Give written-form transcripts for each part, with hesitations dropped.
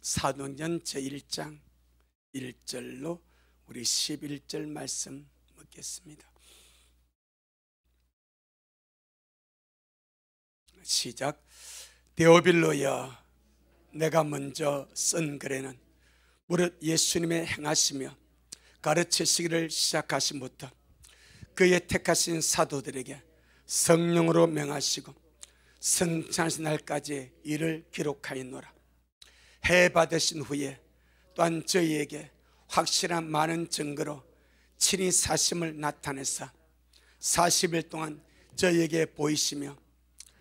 사도행전 제1장 1절로 우리 11절 말씀 묻겠습니다. 시작. 데오빌로여, 내가 먼저 쓴 글에는 무릇 예수님의 행하시며 가르치시기를 시작하심부터 그의 택하신 사도들에게 성령으로 명하시고 승천하신 날까지 이를 기록하였노라. 해 받으신 후에 또한 저희에게 확실한 많은 증거로 친히 사심을 나타내사 40일 동안 저희에게 보이시며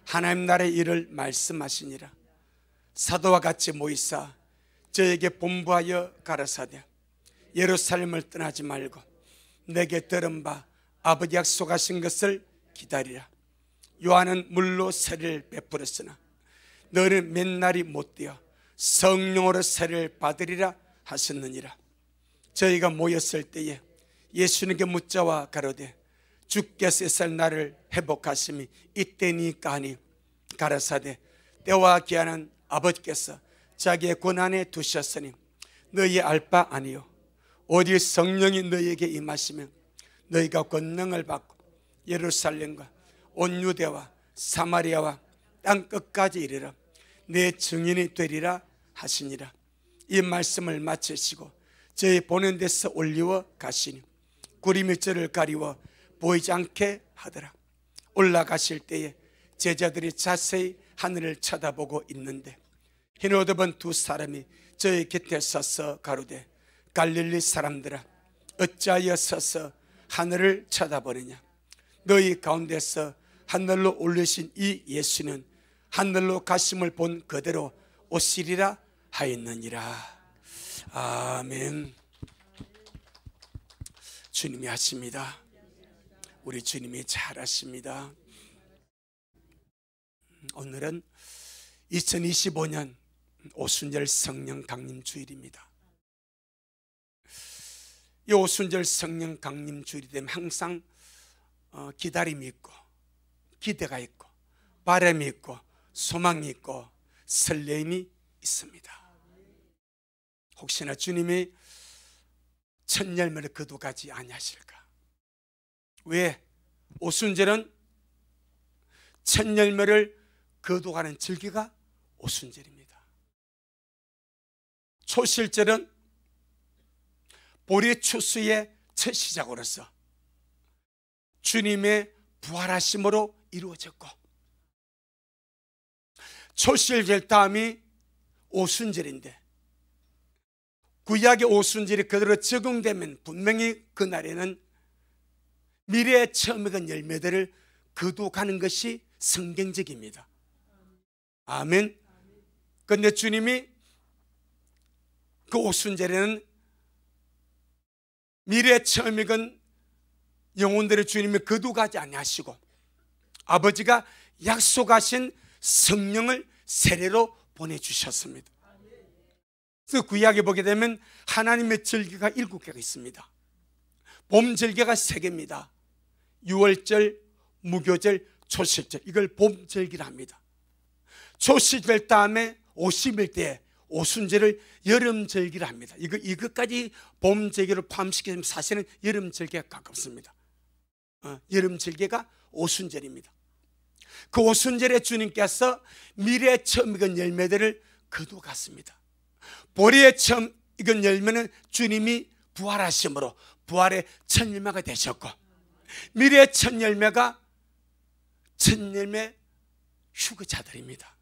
하나님 나라의 일을 말씀하시니라. 사도와 같이 모이사 저에게 본부하여 가라사대 예루살렘을 떠나지 말고 내게 들은 바 아버지 약속하신 것을 기다리라. 요한은 물로 세례를 베풀었으나 너는 몇 날이 못 되어 성령으로 세례를 받으리라 하셨느니라. 저희가 모였을 때에 예수님께 묻자와 가로되 주께서 이스라엘 나라를 회복하심이 이때니까 하니 가라사대 때와 기한은 아버지께서 자기의 권한에 두셨으니 너희 알 바 아니요 오직 성령이 너희에게 임하시면 너희가 권능을 받고 예루살렘과 온 유대와 사마리아와 땅 끝까지 이르러 내 증인이 되리라 하시니라. 이 말씀을 마치시고 저희 보낸 데서 올리워 가시니 구름이 저를 가리워 보이지 않게 하더라. 올라가실 때에 제자들이 자세히 하늘을 쳐다보고 있는데 흰 옷 입은 두 사람이 저희 곁에 서서 가로되 갈릴리 사람들아, 어찌하여 서서 하늘을 쳐다보느냐. 너희 가운데서 하늘로 올리신 이 예수는 하늘로 가심을 본 그대로 오시리라 하였느니라. 아멘. 주님이 하십니다. 우리 주님이 잘하십니다. 오늘은 2025년 오순절 성령 강림 주일입니다. 이 오순절 성령 강림 주일이 되면 항상 기다림이 있고 기대가 있고 바람이 있고 소망이 있고 설레임이 있습니다. 혹시나 주님이 첫 열매를 거두가지 아니하실까? 왜? 오순절은 첫 열매를 거두가는 절기가 오순절입니다. 초실절은 보리 추수의 첫 시작으로서 주님의 부활하심으로 이루어졌고, 초실절 다음이 오순절인데 구약의 오순절이 그대로 적용되면 분명히 그날에는 미래에 처음 익은 열매들을 거두가는 것이 성경적입니다. 아멘. 그런데 주님이 그 오순절에는 미래에 처음 익은 영혼들을 주님이 거두가지 아니하시고 아버지가 약속하신 성령을 세례로 보내주셨습니다. 그래서 구약에 보게 되면 하나님의 절기가 7개가 있습니다. 봄 절기가 3개입니다. 유월절, 무교절, 초실절, 이걸 봄 절기라 합니다. 초실절 다음에 50일 때 오순절을 여름 절기라 합니다. 이것까지 봄 절기로 포함시키면 사실은 여름 절기가 가깝습니다. 여름 절기가 오순절입니다. 그 오순절에 주님께서 미래에 처음 익은 열매들을 거두갔습니다. 보리에 처음 익은 열매는 주님이 부활하심으로 부활의 첫 열매가 되셨고, 미래의 첫 열매가 첫 열매 휴거자들입니다.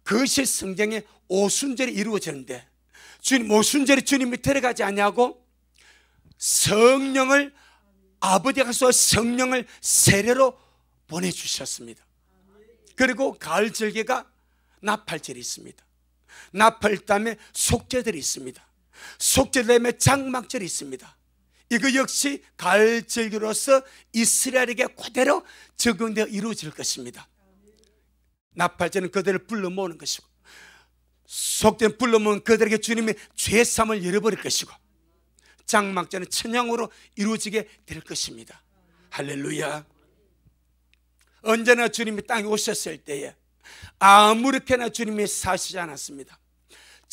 그것이 성경의 오순절이 이루어졌는데 주님 오순절에 주님이 들어가지 아니하고 성령을 아버지가 성령을 세례로 보내주셨습니다. 그리고 가을 절기가 나팔절이 있습니다. 나팔 다음에 속죄들이 있습니다. 속죄 다음에 장막절이 있습니다. 이거 역시 가을 절기로서 이스라엘에게 그대로 적용되어 이루어질 것입니다. 나팔절은 그들을 불러 모으는 것이고, 속죄는 불러 모은 그들에게 주님이 죄사함을 열어버릴 것이고, 장막절은 천향으로 이루어지게 될 것입니다. 할렐루야. 언제나 주님이 땅에 오셨을 때에 아무렇게나 주님이 사시지 않았습니다.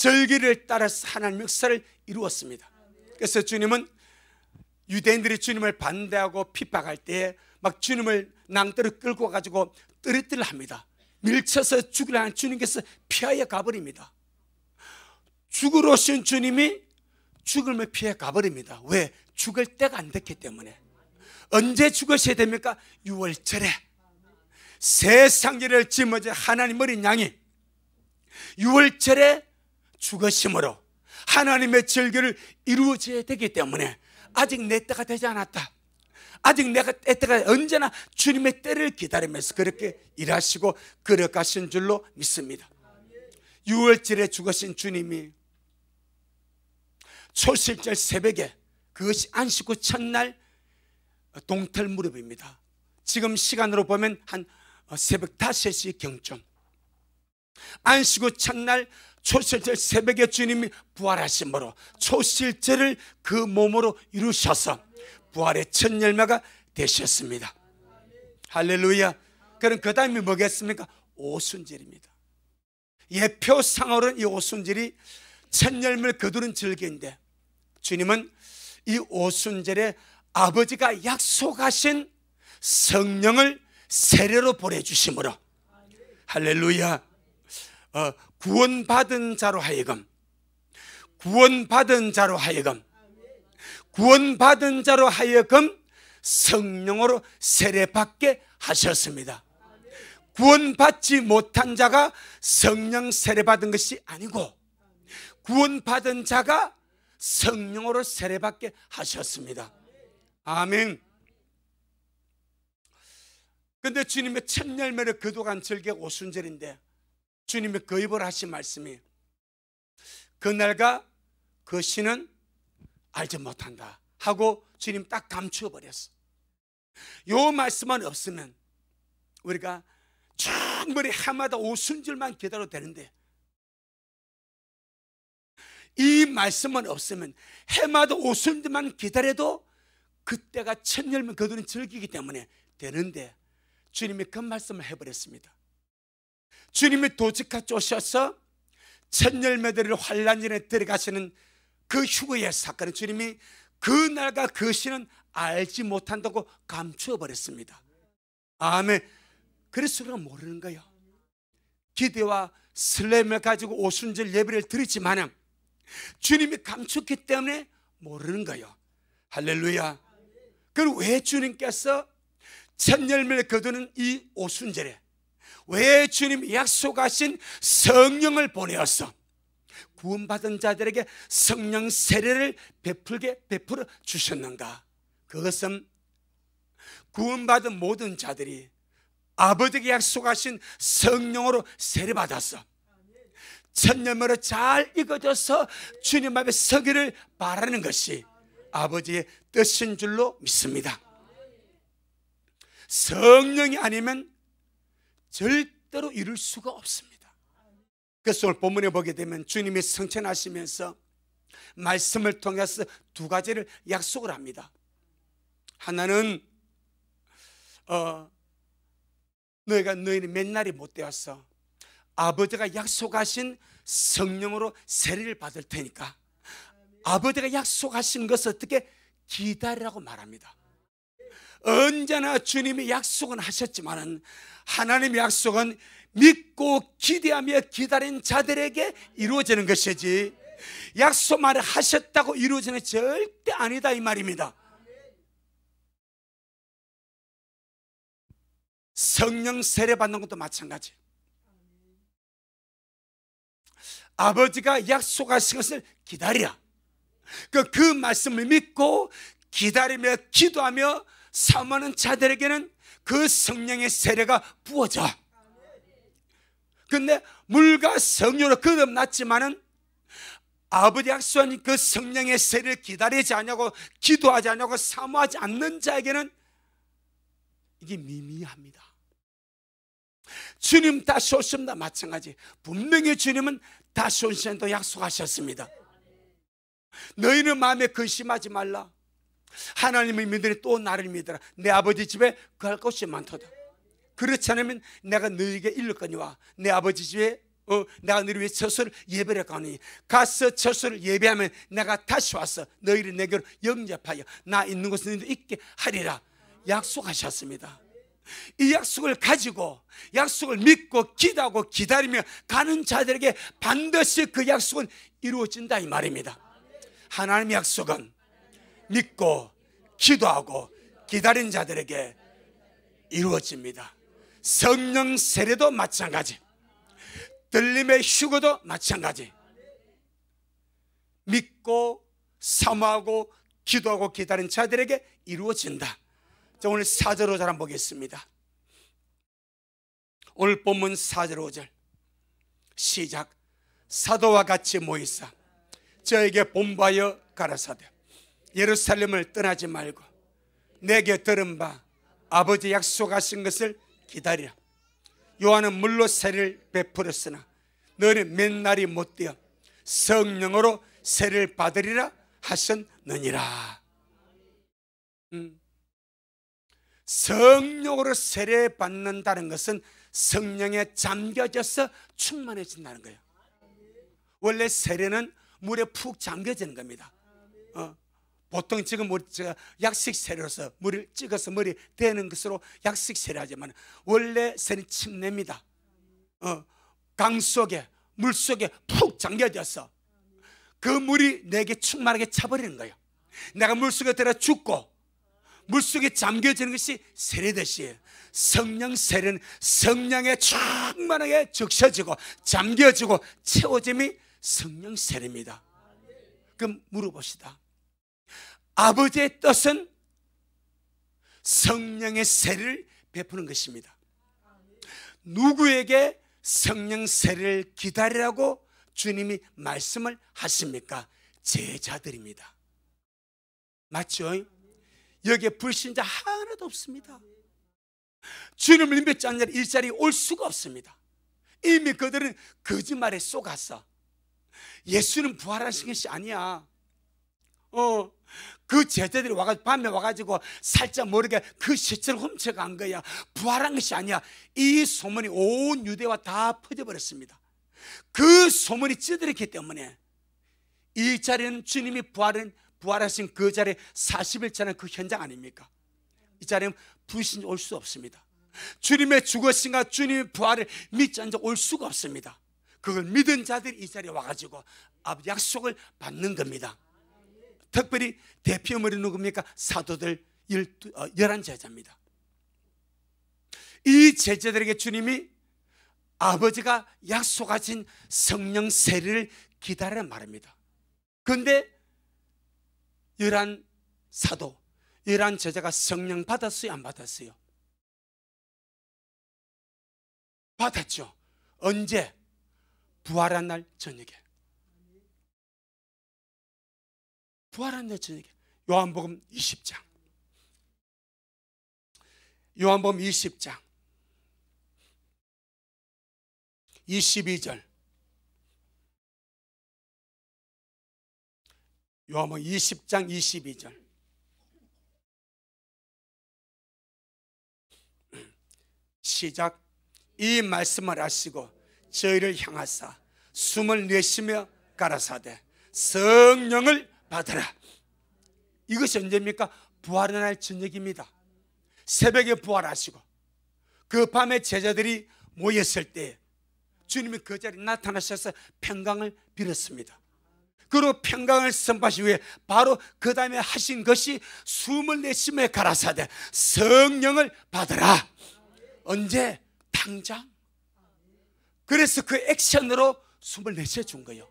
절기를 따라서 하나님의 역사를 이루었습니다. 그래서 주님은 유대인들이 주님을 반대하고 핍박할 때 막 주님을 낭떠러 끌고 가지고 뜨리뜨리 합니다. 밀쳐서 죽으려 하는 주님께서 피하여 가버립니다. 죽으러 오신 주님이 죽음을 피해 가버립니다. 왜? 죽을 때가 안 됐기 때문에. 언제 죽으셔야 됩니까? 6월절에 세상일을 짊어진 하나님 어린 양이 6월절에 죽으심으로 하나님의 절기를 이루어져야 되기 때문에 아직 내 때가 되지 않았다. 아직 내 때가 언제나 주님의 때를 기다리면서 그렇게 일하시고 걸어가신 줄로 믿습니다. 6월절에 죽으신 주님이 초실절 새벽에, 그것이 안식 후 첫날 동틀 무렵입니다. 지금 시간으로 보면 한 새벽 5시 경쯤, 안식 후 첫날 초실절 새벽에 주님이 부활하심으로 초실절을 그 몸으로 이루셔서 부활의 첫 열매가 되셨습니다. 할렐루야. 그럼 그 다음에 뭐겠습니까? 오순절입니다. 예표상으로는 이 오순절이 첫 열매를 거두는 절기인데, 주님은 이 오순절에 아버지가 약속하신 성령을 세례로 보내주심으로, 할렐루야, 구원받은 자로 하여금 성령으로 세례받게 하셨습니다. 구원받지 못한 자가 성령 세례받은 것이 아니고 구원받은 자가 성령으로 세례받게 하셨습니다. 아멘. 그런데 주님의 첫 열매를 거두간 절기가 오순절인데, 주님이 거입을 하신 말씀이 그날과 그 시는 알지 못한다 하고 주님 딱 감추어 버렸어. 요 말씀만 없으면 우리가 충분히 해마다 오순절만 기다려도 되는데, 이 말씀만 없으면 해마다 오순절만 기다려도 그때가 첫 열매 거두는 절기이기 때문에 되는데, 주님이 그 말씀을 해버렸습니다. 주님이 도적같이 오셔서 첫 열매들을 환란전에 들어가시는 그 휴거의 사건은 주님이 그날과 그 시는 알지 못한다고 감추어 버렸습니다. 아멘. 그래서 우리가 모르는 거예요. 기대와 설렘을 가지고 오순절 예배를 드리지만 주님이 감췄기 때문에 모르는 거예요. 할렐루야. 그럼 왜 주님께서 첫 열매를 거두는 이 오순절에 왜 주님이 약속하신 성령을 보내어서 구원받은 자들에게 성령 세례를 베풀어 주셨는가? 그것은 구원받은 모든 자들이 아버지에게 약속하신 성령으로 세례받아서 첫 열매로 잘 익어져서 주님 앞에 서기를 바라는 것이 아버지의 뜻인 줄로 믿습니다. 성령이 아니면 절대로 이룰 수가 없습니다. 그래서 오늘 본문에 보게 되면 주님이 성천하시면서 말씀을 통해서 두 가지를 약속을 합니다. 하나는 너희는 맨날이 못 되어서 아버지가 약속하신 성령으로 세례를 받을 테니까 아버지가 약속하신 것을 어떻게 기다리라고 말합니다. 언제나 주님이 약속은 하셨지만 하나님의 약속은 믿고 기대하며 기다린 자들에게 이루어지는 것이지 약속만 하셨다고 이루어지는 절대 아니다 이 말입니다. 성령 세례 받는 것도 마찬가지. 아버지가 약속하신 것을 기다리라. 그 말씀을 믿고 기다리며 기도하며 사모하는 자들에게는 그 성령의 세례가 부어져. 근데 물과 성령으로 거듭났지만은 아버지 약속한 그 성령의 세례를 기다리지 않냐고 기도하지 않냐고 사모하지 않는 자에게는 이게 미미합니다. 주님 다시 오십니다 마찬가지. 분명히 주님은 다시 오시는도 약속하셨습니다. 너희는 마음에 근심하지 말라. 하나님을 믿으니 또 나를 믿으라. 내 아버지 집에 갈 곳이 많도다. 그렇지 않으면 내가 너희에게 이를 거니와 내 아버지 집에 내가 너를 위해 처소를 예배를 가니 가서 처소를 예배하면 내가 다시 와서 너희를 내게로 영접하여 나 있는 곳에 너희도 있게 하리라 약속하셨습니다. 이 약속을 가지고 약속을 믿고 기도하고 기다리며 가는 자들에게 반드시 그 약속은 이루어진다 이 말입니다. 하나님의 약속은 믿고 기도하고 기다린 자들에게 이루어집니다. 성령 세례도 마찬가지, 들림의 휴거도 마찬가지. 믿고 사모하고 기도하고 기다린 자들에게 이루어진다. 자, 오늘 4절 5절 한번 보겠습니다. 오늘 본문 4절 5절 시작. 사도와 같이 모이사 저에게 본부하여 가라사대 예루살렘을 떠나지 말고 내게 들은 바 아버지 약속하신 것을 기다리라. 요한은 물로 세례를 베풀었으나 너는 몇 날이 못되어 성령으로 세례를 받으리라 하셨느니라. 성령으로 세례 받는다는 것은 성령에 잠겨져서 충만해진다는 거예요. 원래 세례는 물에 푹 잠겨지는 겁니다. 보통 지금 약식 세례로서 물을 찍어서 머리에 대는 것으로 약식 세례하지만 원래 세례는 침례입니다. 강 속에 물 속에 푹 잠겨져서 그 물이 내게 충만하게 차버리는 거예요. 내가 물 속에 들어 죽고 물 속에 잠겨지는 것이 세례듯이 성령 세례는 성령에 충만하게 적셔지고 잠겨지고 채워짐이 성령 세례입니다. 그럼 물어봅시다. 아버지의 뜻은 성령의 세례를 베푸는 것입니다. 누구에게 성령 세례를 기다리라고 주님이 말씀을 하십니까? 제자들입니다. 맞죠? 여기에 불신자 하나도 없습니다. 주님을 믿지 않는 자는 이 자리에 올 수가 없습니다. 이미 그들은 거짓말에 속았어. 예수는 부활하신 것이 아니야. 그 제자들이 와가지고 밤에 와가지고 살짝 모르게 그 시체를 훔쳐간 거야. 부활한 것이 아니야. 이 소문이 온 유대와 다 퍼져버렸습니다. 그 소문이 찌들었기 때문에 이 자리는 주님이 부활하신 그 자리에 40일차는 그 현장 아닙니까? 이 자리는 불신자 올 수 없습니다. 주님의 죽으심과 주님의 부활을 믿지 않는 자 올 수가 없습니다. 그걸 믿은 자들이 이 자리에 와가지고 약속을 받는 겁니다. 특별히 대표물이 누굽니까? 사도들 11제자입니다. 이 제자들에게 주님이 아버지가 약속하신 성령 세례를 기다리란 말입니다. 그런데 11사도 11제자가 성령 받았어요? 안 받았어요? 받았죠. 언제? 부활한 날 저녁에. 부활한 날 저녁에. 요한복음 20장. 요한복음 20장 22절. 요한복음 20장 22절. 시작. 이 말씀을 하시고 저희를 향하사 숨을 내쉬며 가라사대 성령을 받으라. 이것이 언제입니까? 부활의 날 저녁입니다. 새벽에 부활하시고 그 밤에 제자들이 모였을 때 주님이 그 자리에 나타나셔서 평강을 빌었습니다. 그리고 평강을 선포하신 후에 바로 그 다음에 하신 것이 숨을 내쉬며 가라사대 성령을 받으라. 언제? 당장. 그래서 그 액션으로 숨을 내쉬어준 거예요.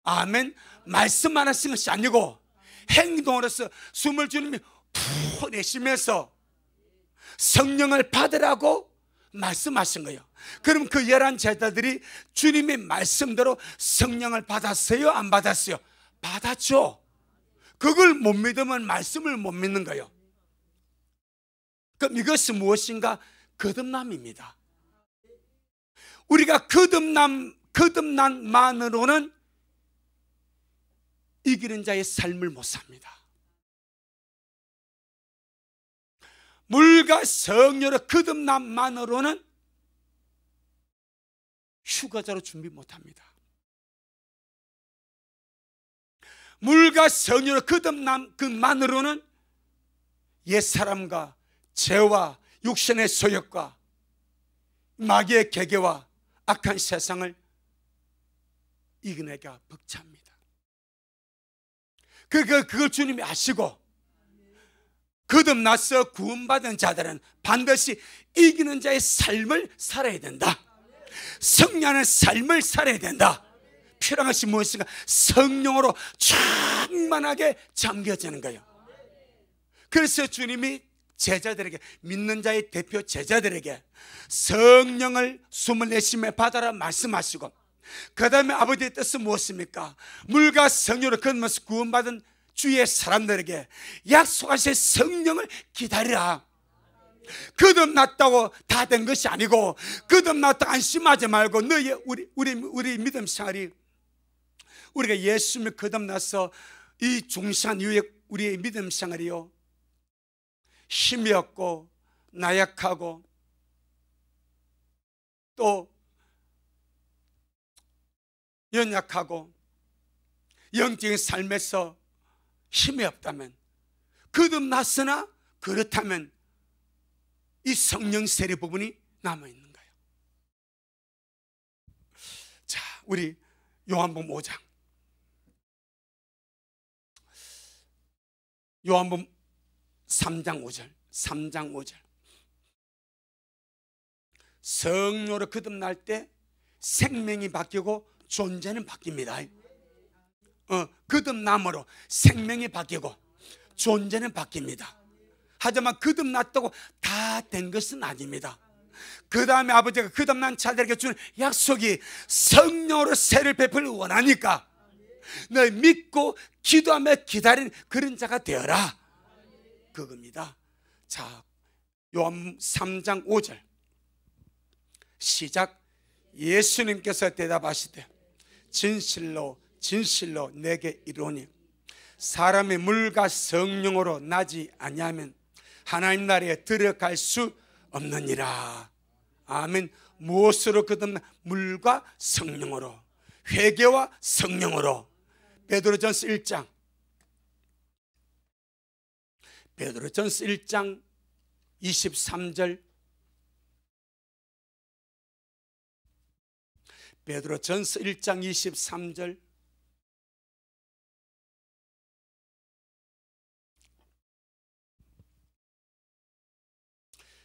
아멘. 말씀만 하신 것이 아니고 행동으로서 숨을 주님이 푹 내쉬면서 성령을 받으라고 말씀하신 거예요. 그럼 그 11제자들이 주님의 말씀대로 성령을 받았어요? 안 받았어요? 받았죠. 그걸 못 믿으면 말씀을 못 믿는 거예요. 그럼 이것은 무엇인가? 거듭남입니다. 우리가 거듭남만으로는 이기는 자의 삶을 못 삽니다. 물과 성령으로 거듭남만으로는 휴가자로 준비 못합니다. 물과 성령으로 거듭난 그만으로는 옛사람과 죄와 육신의 소욕과 마귀의 계계와 악한 세상을 이겨내기가 벅찹니다. 그걸 주님이 아시고 거듭나서 구원받은 자들은 반드시 이기는 자의 삶을 살아야 된다. 승리하는 삶을 살아야 된다. 필요한 것이 무엇인가? 성령으로 충만하게 잠겨지는 거예요. 그래서 주님이 제자들에게, 믿는 자의 대표 제자들에게 성령을 24심에 받아라 말씀하시고, 그 다음에 아버지의 뜻은 무엇입니까? 물과 성령으로 건너서 구원받은 주의 사람들에게 약속하신 성령을 기다리라. 거듭났다고 다 된 것이 아니고, 거듭났다 안심하지 말고 우리 믿음 생활이, 우리가 예수님을 거듭나서 이 중시한 이후에 우리의 믿음 생활이요, 힘이 없고 나약하고 또 연약하고 영적인 삶에서 힘이 없다면, 거듭났으나 그렇다면 이 성령 세례 부분이 남아있는 거예요. 자, 우리 요한복음 5장, 요한복음 3장 5절. 성령으로 거듭날 때 생명이 바뀌고 존재는 바뀝니다. 거듭남으로 생명이 바뀌고 존재는 바뀝니다. 하지만 거듭났다고 다 된 것은 아닙니다. 그 다음에 아버지가 거듭난 자들에게 주는 약속이 성령으로 세를 베풀 원하니까 너 믿고 기도하며 기다리는 그런 자가 되어라, 그겁니다. 자, 요한 3장 5절 시작. 예수님께서 대답하시되 진실로 진실로 내게 이르노니 사람이 물과 성령으로 나지 아니하면 하나님 나라에 들어갈 수 없느니라. 아멘. 무엇으로 거듭나? 물과 성령으로, 회개와 성령으로. 베드로전서 1장, 베드로전서 1장 23절, 베드로전서 1장 23절.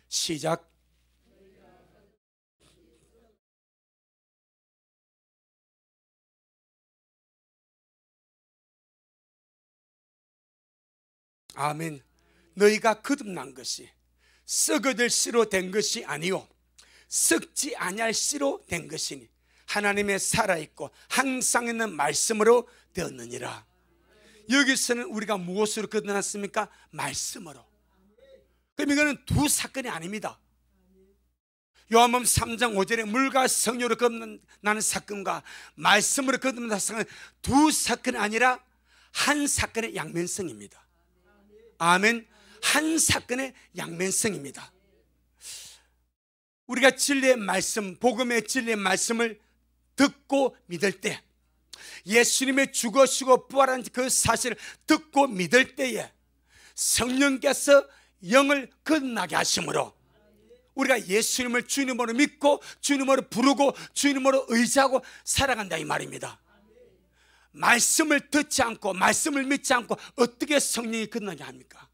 시작. 아멘. 너희가 거듭난 것이 썩어질 씨로 된 것이 아니요 썩지 아니할 씨로 된 것이니 하나님의 살아있고 항상 있는 말씀으로 되었느니라. 여기서는 우리가 무엇으로 거듭났습니까? 말씀으로. 그럼 이거는 두 사건이 아닙니다. 요한복음 3장 5절에 물과 성령으로 거듭나는 사건과 말씀으로 거듭나는 사건은 두 사건이 아니라 한 사건의 양면성입니다. 아멘. 한 사건의 양면성입니다. 우리가 진리의 말씀, 복음의 진리의 말씀을 듣고 믿을 때, 예수님의 죽으시고 부활한 그 사실을 듣고 믿을 때에 성령께서 영을 거듭나게 하심으로 우리가 예수님을 주님으로 믿고 주님으로 부르고 주님으로 의지하고 살아간다 이 말입니다. 말씀을 듣지 않고 말씀을 믿지 않고 어떻게 성령이 거듭나게 합니까?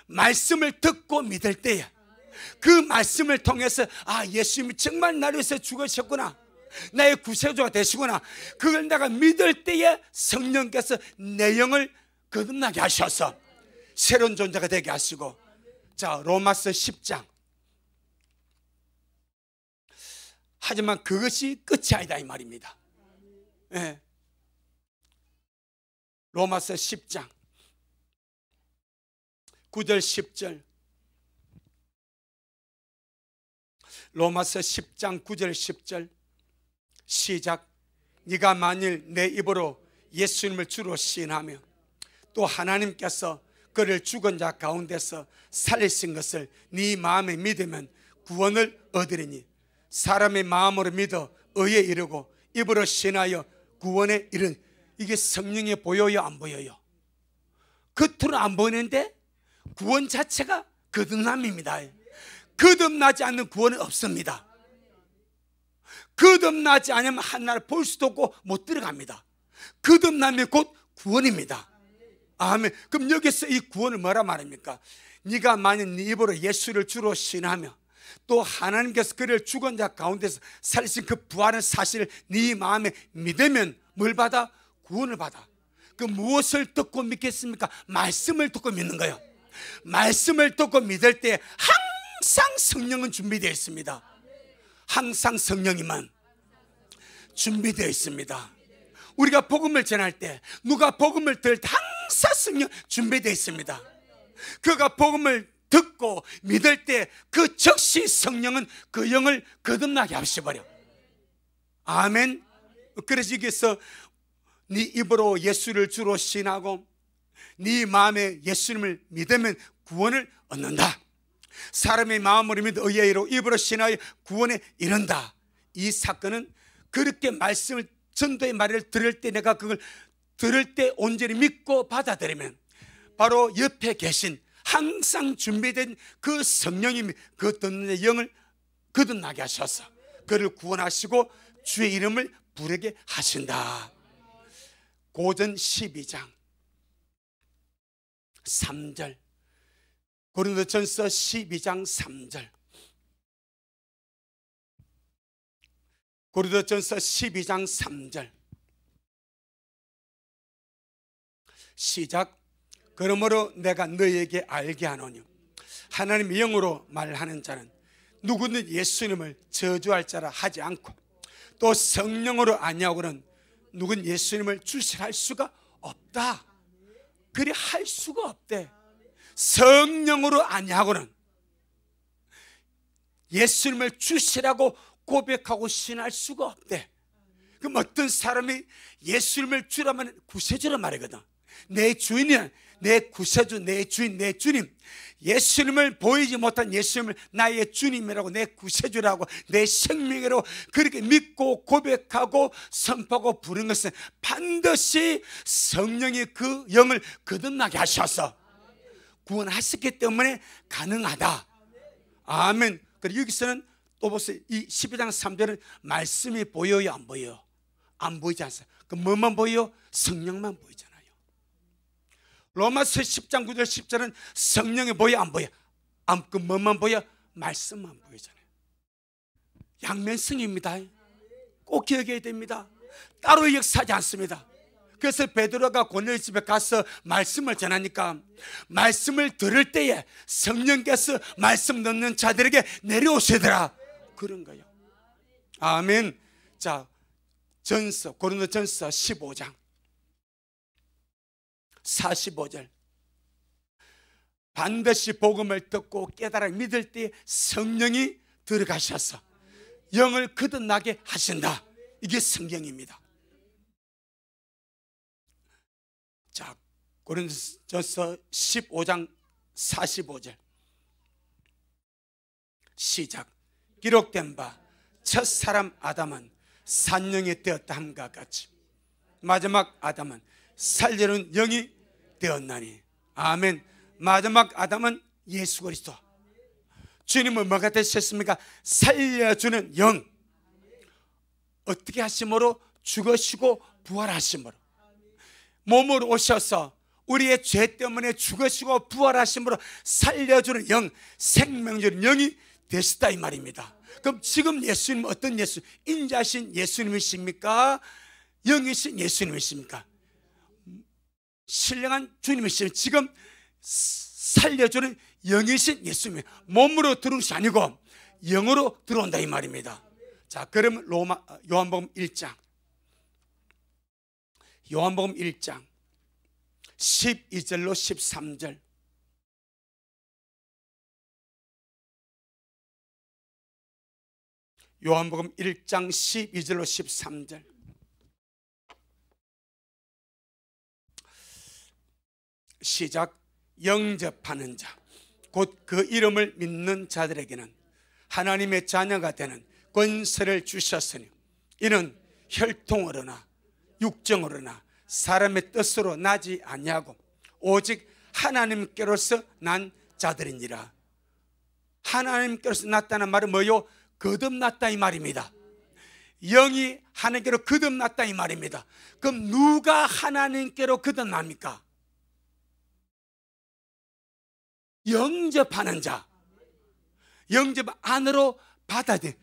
말씀을 듣고 믿을 때에 그 말씀을 통해서 아, 예수님이 정말 나를 위해서 죽으셨구나, 나의 구세주가 되시구나, 그걸 내가 믿을 때에 성령께서 내 영을 거듭나게 하셔서 새로운 존재가 되게 하시고. 자, 로마서 10장. 하지만 그것이 끝이 아니다 이 말입니다. 네. 로마서 10장 9절 10절. 로마서 10장 9절 10절 시작. 네가 만일 내 입으로 예수님을 주로 시인하며 또 하나님께서 그를 죽은 자 가운데서 살리신 것을 네 마음에 믿으면 구원을 얻으리니 사람의 마음으로 믿어 의에 이르고 입으로 신하여 구원에 이른. 이게 성령에 보여요, 안 보여요? 겉으로 안 보이는데 구원 자체가 거듭남입니다. 거듭나지 않는 구원은 없습니다. 거듭나지 않으면 하나를 볼 수도 없고 못 들어갑니다. 거듭남이 곧 구원입니다. 아멘. 그럼 여기서 이 구원을 뭐라 말합니까? 네가 만약 네 입으로 예수를 주로 신하며 또 하나님께서 그를 죽은 자 가운데서 살리신 그 부활의 사실을 네 마음에 믿으면 뭘 받아? 구원을 받아. 그 무엇을 듣고 믿겠습니까? 말씀을 듣고 믿는 거예요. 말씀을 듣고 믿을 때 항상 성령은 준비되어 있습니다. 항상 성령이만 준비되어 있습니다. 우리가 복음을 전할 때, 누가 복음을 들을 때 항상 성령 준비되어 있습니다. 그가 복음을 듣고 믿을 때 그 즉시 성령은 그 영을 거듭나게 하셔버려. 아멘. 그래서 여기서 네 입으로 예수를 주로 신하고 네 마음에 예수님을 믿으면 구원을 얻는다. 사람의 마음으로 믿어 의에 이르고 입으로 신하여 구원에 이른다. 이 사건은 그렇게 말씀을, 전도의 말을 들을 때, 내가 그걸 들을 때 온전히 믿고 받아들이면 바로 옆에 계신 항상 준비된 그 성령님이 그 듣는 영을 거듭나게 하셔서 그를 구원하시고 주의 이름을 부르게 하신다. 고전 12장 3절, 고린도전서 12장 3절, 고린도전서 12장 3절 시작. 그러므로 내가 너희에게 알게 하노니 하나님의 영으로 말하는 자는 누구든 예수님을 저주할 자라 하지 않고 또 성령으로 아니하고는 누군 예수님을 주시할 수가 없다. 그리 할 수가 없대. 성령으로 아니하고는 예수님을 주시라고 고백하고 신할 수가 없대. 그럼 어떤 사람이 예수님을 주라면 구세주란 말이거든. 내 주인이야, 내 구세주, 내 주인, 내 주님. 예수님을 보이지 못한 예수님을 나의 주님이라고, 내 구세주라고, 내 생명이라고 그렇게 믿고 고백하고 선포하고 부르는 것은 반드시 성령이 그 영을 거듭나게 하셔서 구원하셨기 때문에 가능하다. 아멘. 그리고 여기서는 또 보세요. 이 12장 3절은 말씀이 보여요, 안 보여요? 안 보이지 않습니까? 그럼 뭐만 보여요? 성령만 보이잖아요. 로마서 10장 9절 10절은 성령이 보여, 안 보여? 그 뭐만 보여? 말씀만 보이잖아요. 양면성입니다. 꼭 기억해야 됩니다. 따로 역사하지 않습니다. 그래서 베드로가 고넬료 집에 가서 말씀을 전하니까 말씀을 들을 때에 성령께서 말씀 듣는 자들에게 내려오시더라. 그런 거예요. 아멘. 자, 고린도전서 15장 45절. 반드시 복음을 듣고 깨달아 믿을 때 성령이 들어가셔서 영을 거듭나게 하신다. 이게 성경입니다. 자, 고린도전서 15장 45절 시작. 기록된 바 첫사람 아담은 산영이 되었다 함과 같이 마지막 아담은 살려는 영이 되었나니. 아멘. 마지막 아담은 예수 그리스도. 주님은 뭐가 되셨습니까? 살려주는 영. 어떻게 하심으로? 죽으시고 부활하심으로. 몸으로 오셔서 우리의 죄 때문에 죽으시고 부활하심으로 살려주는 영, 생명주는 영이 되시다 이 말입니다. 그럼 지금 예수님은 어떤 예수? 인자신 예수님이십니까? 영이신 예수님이십니까? 신령한 주님이십니까? 지금 살려주는 영이신 예수님, 몸으로 들어온 것이 아니고 영으로 들어온다 이 말입니다. 자, 그러면 요한복음 1장 12절로 13절. 요한복음 1장 12절로 13절. 시작. 영접하는 자, 곧 그 이름을 믿는 자들에게는 하나님의 자녀가 되는 권세를 주셨으니 이는 혈통으로나 육정으로나 사람의 뜻으로 나지 아니하고 오직 하나님께로서 난 자들이니라. 하나님께로서 났다는 말은 뭐요? 거듭났다 이 말입니다. 영이 하나님께로 거듭났다 이 말입니다. 그럼 누가 하나님께로 거듭납니까? 영접하는 자, 영접 안으로 받아들인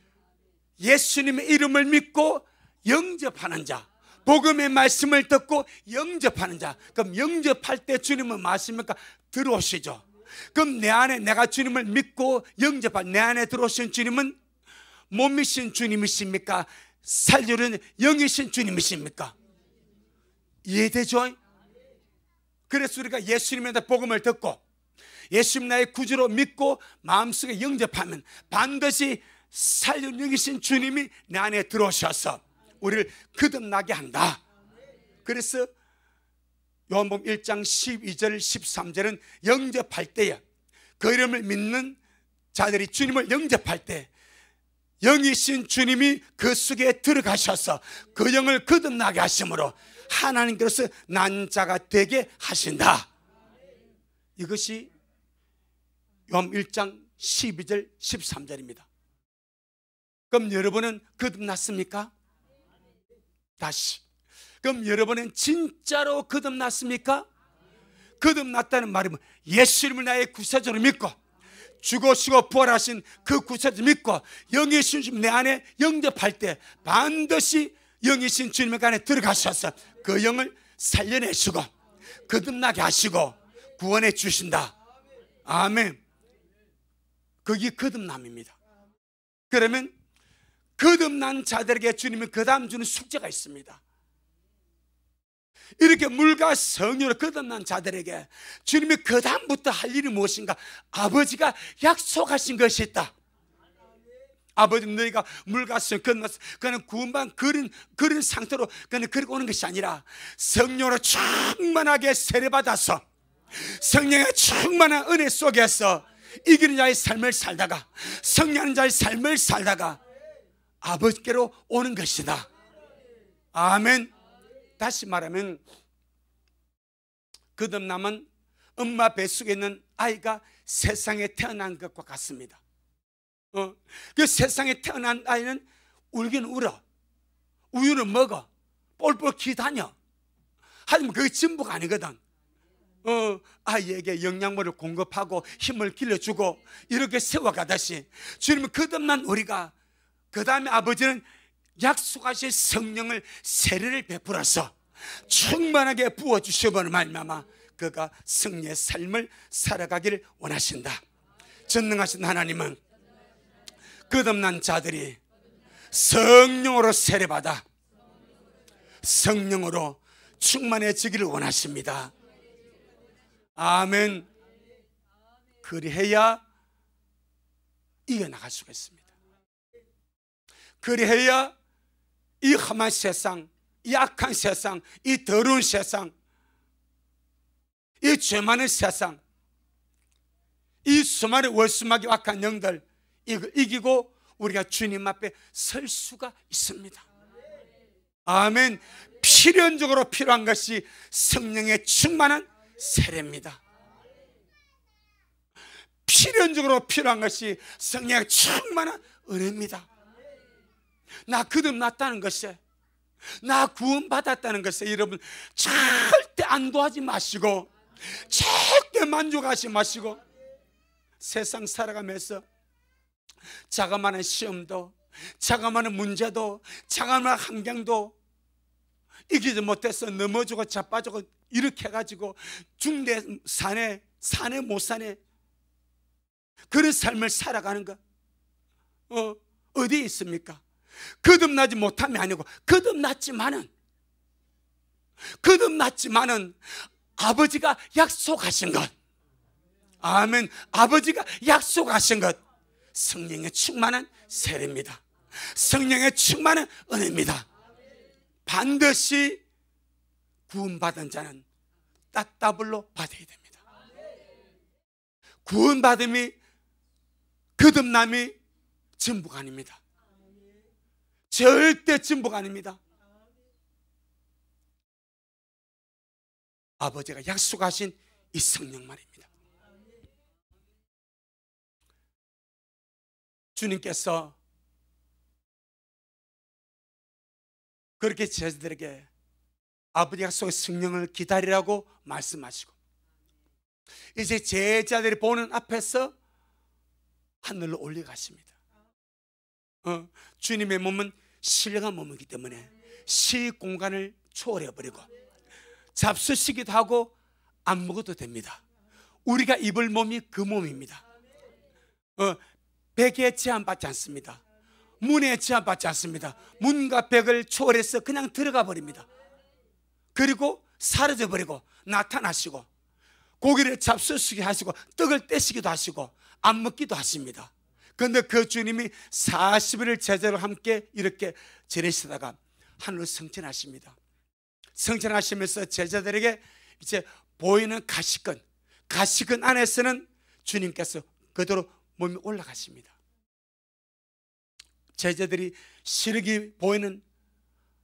예수님의 이름을 믿고 영접하는 자, 복음의 말씀을 듣고 영접하는 자. 그럼 영접할 때 주님은 뭐 하십니까? 들어오시죠. 그럼 내 안에 내가 주님을 믿고 영접할 내 안에 들어오신 주님은 몸이신 주님이십니까? 살려는 영이신 주님이십니까? 이해되죠? 그래서 우리가 예수님의 복음을 듣고 예수님 나의 구주로 믿고 마음속에 영접하면 반드시 살려는 영이신 주님이 내 안에 들어오셔서 우리를 거듭나게 한다. 그래서 요한복음 1장 12절 13절은 영접할 때에 그 이름을 믿는 자들이 주님을 영접할 때 영이신 주님이 그 속에 들어가셔서 그 영을 거듭나게 하심으로 하나님께로서 난 자가 되게 하신다. 이것이 요한복음 1장 12절 13절입니다 그럼 여러분은 거듭났습니까? 다시, 그럼 여러분은 진짜로 거듭났습니까? 거듭났다는 말은 예수님을 나의 구세주로 믿고 죽으시고 부활하신 그 구세주 믿고 영이신 주님 내 안에 영접할 때 반드시 영이신 주님 안에 들어가셔서 그 영을 살려내시고 거듭나게 하시고 구원해 주신다. 아멘. 그게 거듭남입니다. 그러면 거듭난 자들에게 주님은 그 다음 주는 숙제가 있습니다. 이렇게 물과 성령으로 거듭난 자들에게 주님이 그 다음부터 할 일이 무엇인가? 아버지가 약속하신 것이 있다. 아버지 너희가 물과 성령 건너서 그는 구원받은 그런 상태로 그는 그리고 오는 것이 아니라 성령으로 충만하게 세례받아서 성령의 충만한 은혜 속에서 이기는 자의 삶을 살다가 승리하는 자의 삶을 살다가 아버지께로 오는 것이다. 아멘. 다시 말하면 거듭남은 엄마 뱃속에 있는 아이가 세상에 태어난 것과 같습니다. 그 세상에 태어난 아이는 울긴 울어, 우유는 먹어, 뻘뻘 기다녀. 하지만 그게 전부가 아니거든. 아이에게 영양분을 공급하고 힘을 길러주고 이렇게 세워가듯이 주님은 거듭난 우리가 그 다음에 아버지는 약속하신 성령을 세례를 베풀어서 충만하게 부어주시면 말미암아 그가 승리의 삶을 살아가기를 원하신다. 전능하신 하나님은 거듭난 자들이 성령으로 세례받아 성령으로 충만해지기를 원하십니다. 아멘. 그리해야 이겨나갈 수가 있습니다. 그리해야 이 험한 세상, 이 악한 세상, 이 더러운 세상, 이 죄 많은 세상, 이 수많은 월수마귀 악한 영들 이걸 이기고 우리가 주님 앞에 설 수가 있습니다. 아멘. 필연적으로 필요한 것이 성령의 충만한 세례입니다. 필연적으로 필요한 것이 성령의 충만한 은혜입니다. 나 거듭났다는 것에, 나 구원받았다는 것에 여러분 절대 안도하지 마시고 절대 만족하지 마시고 세상 살아가면서 자그마한 시험도 자그마한 문제도 자그마한 환경도 이기지 못해서 넘어지고 자빠지고 이렇게 해가지고 중대 산에 못 사네 그런 삶을 살아가는 것 어디에 있습니까? 거듭나지 못함이 아니고 거듭났지만은 아버지가 약속하신 것, 아멘. 아버지가 약속하신 것 성령의 충만한 세례입니다. 성령의 충만한 은혜입니다. 반드시 구원받은 자는 따따블로 받아야 됩니다. 구원받음이 거듭남이 전부가 아닙니다. 절대 진보가 아닙니다. 아버지가 약속하신 이 성령만입니다. 주님께서 그렇게 제자들에게 아버지 약속의 성령을 기다리라고 말씀하시고, 이제 제자들이 보는 앞에서 하늘로 올려가십니다. 주님의 몸은 신령한 몸이기 때문에 시 공간을 초월해버리고 잡수시기도 하고 안 먹어도 됩니다. 우리가 입을 몸이 그 몸입니다. 벽에 제한받지 않습니다. 문에 제한받지 않습니다. 문과 벽을 초월해서 그냥 들어가 버립니다. 그리고 사라져 버리고 나타나시고, 고기를 잡수시게 하시고 떡을 떼시기도 하시고 안 먹기도 하십니다. 그런데 그 주님이 40일을 제자로 함께 이렇게 지내시다가 하늘로 승천하십니다. 승천하시면서 제자들에게 이제 보이는 가시권 안에서는 주님께서 그대로 몸이 올라가십니다. 제자들이 시력이 보이는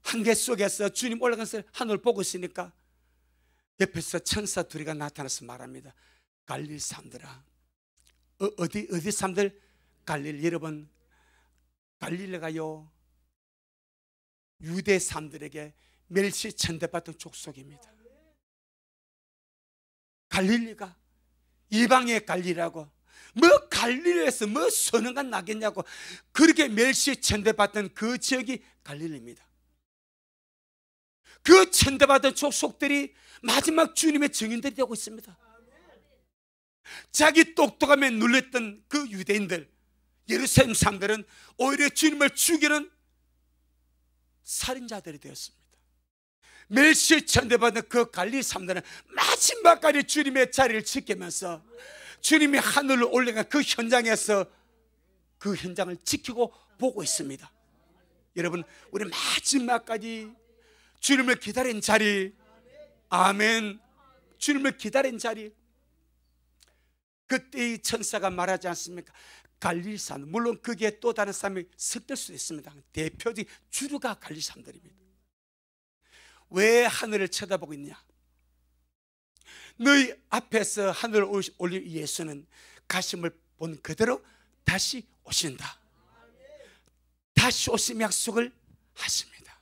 한계 속에서 주님 올라가서 하늘을 보고 있으니까 옆에서 천사 둘이가 나타나서 말합니다. 갈릴 사람들아, 어디 사람들? 갈릴, 여러분, 갈릴레가요 유대 사람들에게 멸시 천대받던 족속입니다. 갈릴리가 이방의 갈릴리라고, 뭐 갈릴리에서 뭐 선언가 나겠냐고 그렇게 멸시 천대받던 그 지역이 갈릴리입니다. 그 천대받은 족속들이 마지막 주님의 증인들이 되고 있습니다. 자기 똑똑함에 눌렸던 그 유대인들, 예루살렘 사람들은 오히려 주님을 죽이는 살인자들이 되었습니다. 멸시 천대받은 그 갈릴리 사람들은 마지막까지 주님의 자리를 지키면서 주님이 하늘로 올라간 그 현장에서 그 현장을 지키고 보고 있습니다. 여러분, 우리 마지막까지 주님을 기다린 자리, 아멘, 주님을 기다린 자리, 그때 이 천사가 말하지 않습니까? 갈릴리 사람, 물론 그게 또 다른 사람이 섞일 수도 있습니다. 대표적인 주류가 갈릴리 사람들입니다. 왜 하늘을 쳐다보고 있냐? 너희 앞에서 하늘을 올린 예수는 가심을 본 그대로 다시 오신다. 다시 오심 약속을 하십니다.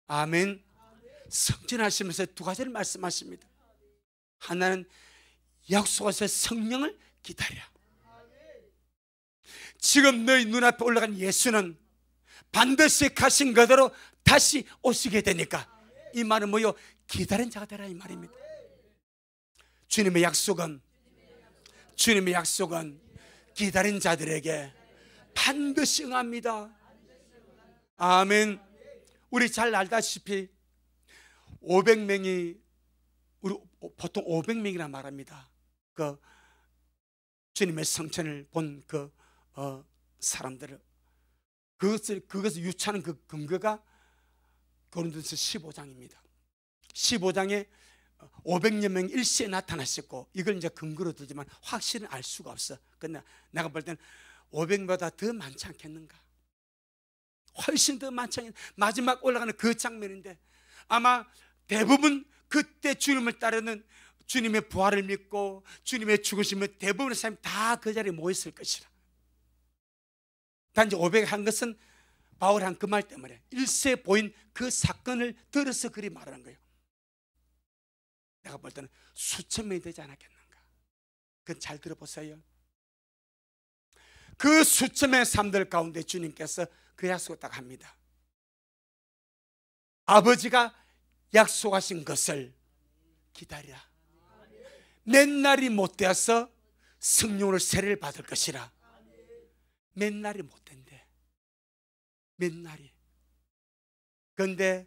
아멘. 승진하시면서 두 가지를 말씀하십니다. 하나는 약속하신 성령을 기다려. 지금 너희 눈앞에 올라간 예수는 반드시 가신 그대로 다시 오시게 되니까, 이 말은 뭐요? 기다린 자가 되라 이 말입니다. 주님의 약속은 기다린 자들에게 반드시 응합니다. 아멘. 우리 잘 알다시피 500명이, 우리 보통 500명이라 말합니다. 그 주님의 성천을 본 그 사람들을, 그것을 유추하는 그 근거가 고린도서 15장입니다. 15장에 500여 명 일시에 나타나셨고, 이걸 이제 근거로 들지만 확실히 알 수가 없어. 근데 내가 볼 때는 500보다 더 많지 않겠는가? 훨씬 더 많지 않겠는가? 마지막 올라가는 그 장면인데, 아마 대부분 그때 주님을 따르는, 주님의 부활을 믿고 주님의 죽으심을 대부분의 사람이 다 그 자리에 모였을 것이라. 단지 500 한 것은 바울이 한 그 말 때문에, 일세 보인 그 사건을 들어서 그리 말하는 거예요. 내가 볼 때는 수천 명이 되지 않았겠는가? 그건 잘 들어보세요. 그 수천 명의 사람들 가운데 주님께서 그 약속을 딱 합니다. 아버지가 약속하신 것을 기다리라. 맨날이 못되어서 성령으로 세례를 받을 것이라. 맨날이 못된대. 맨날이. 그런데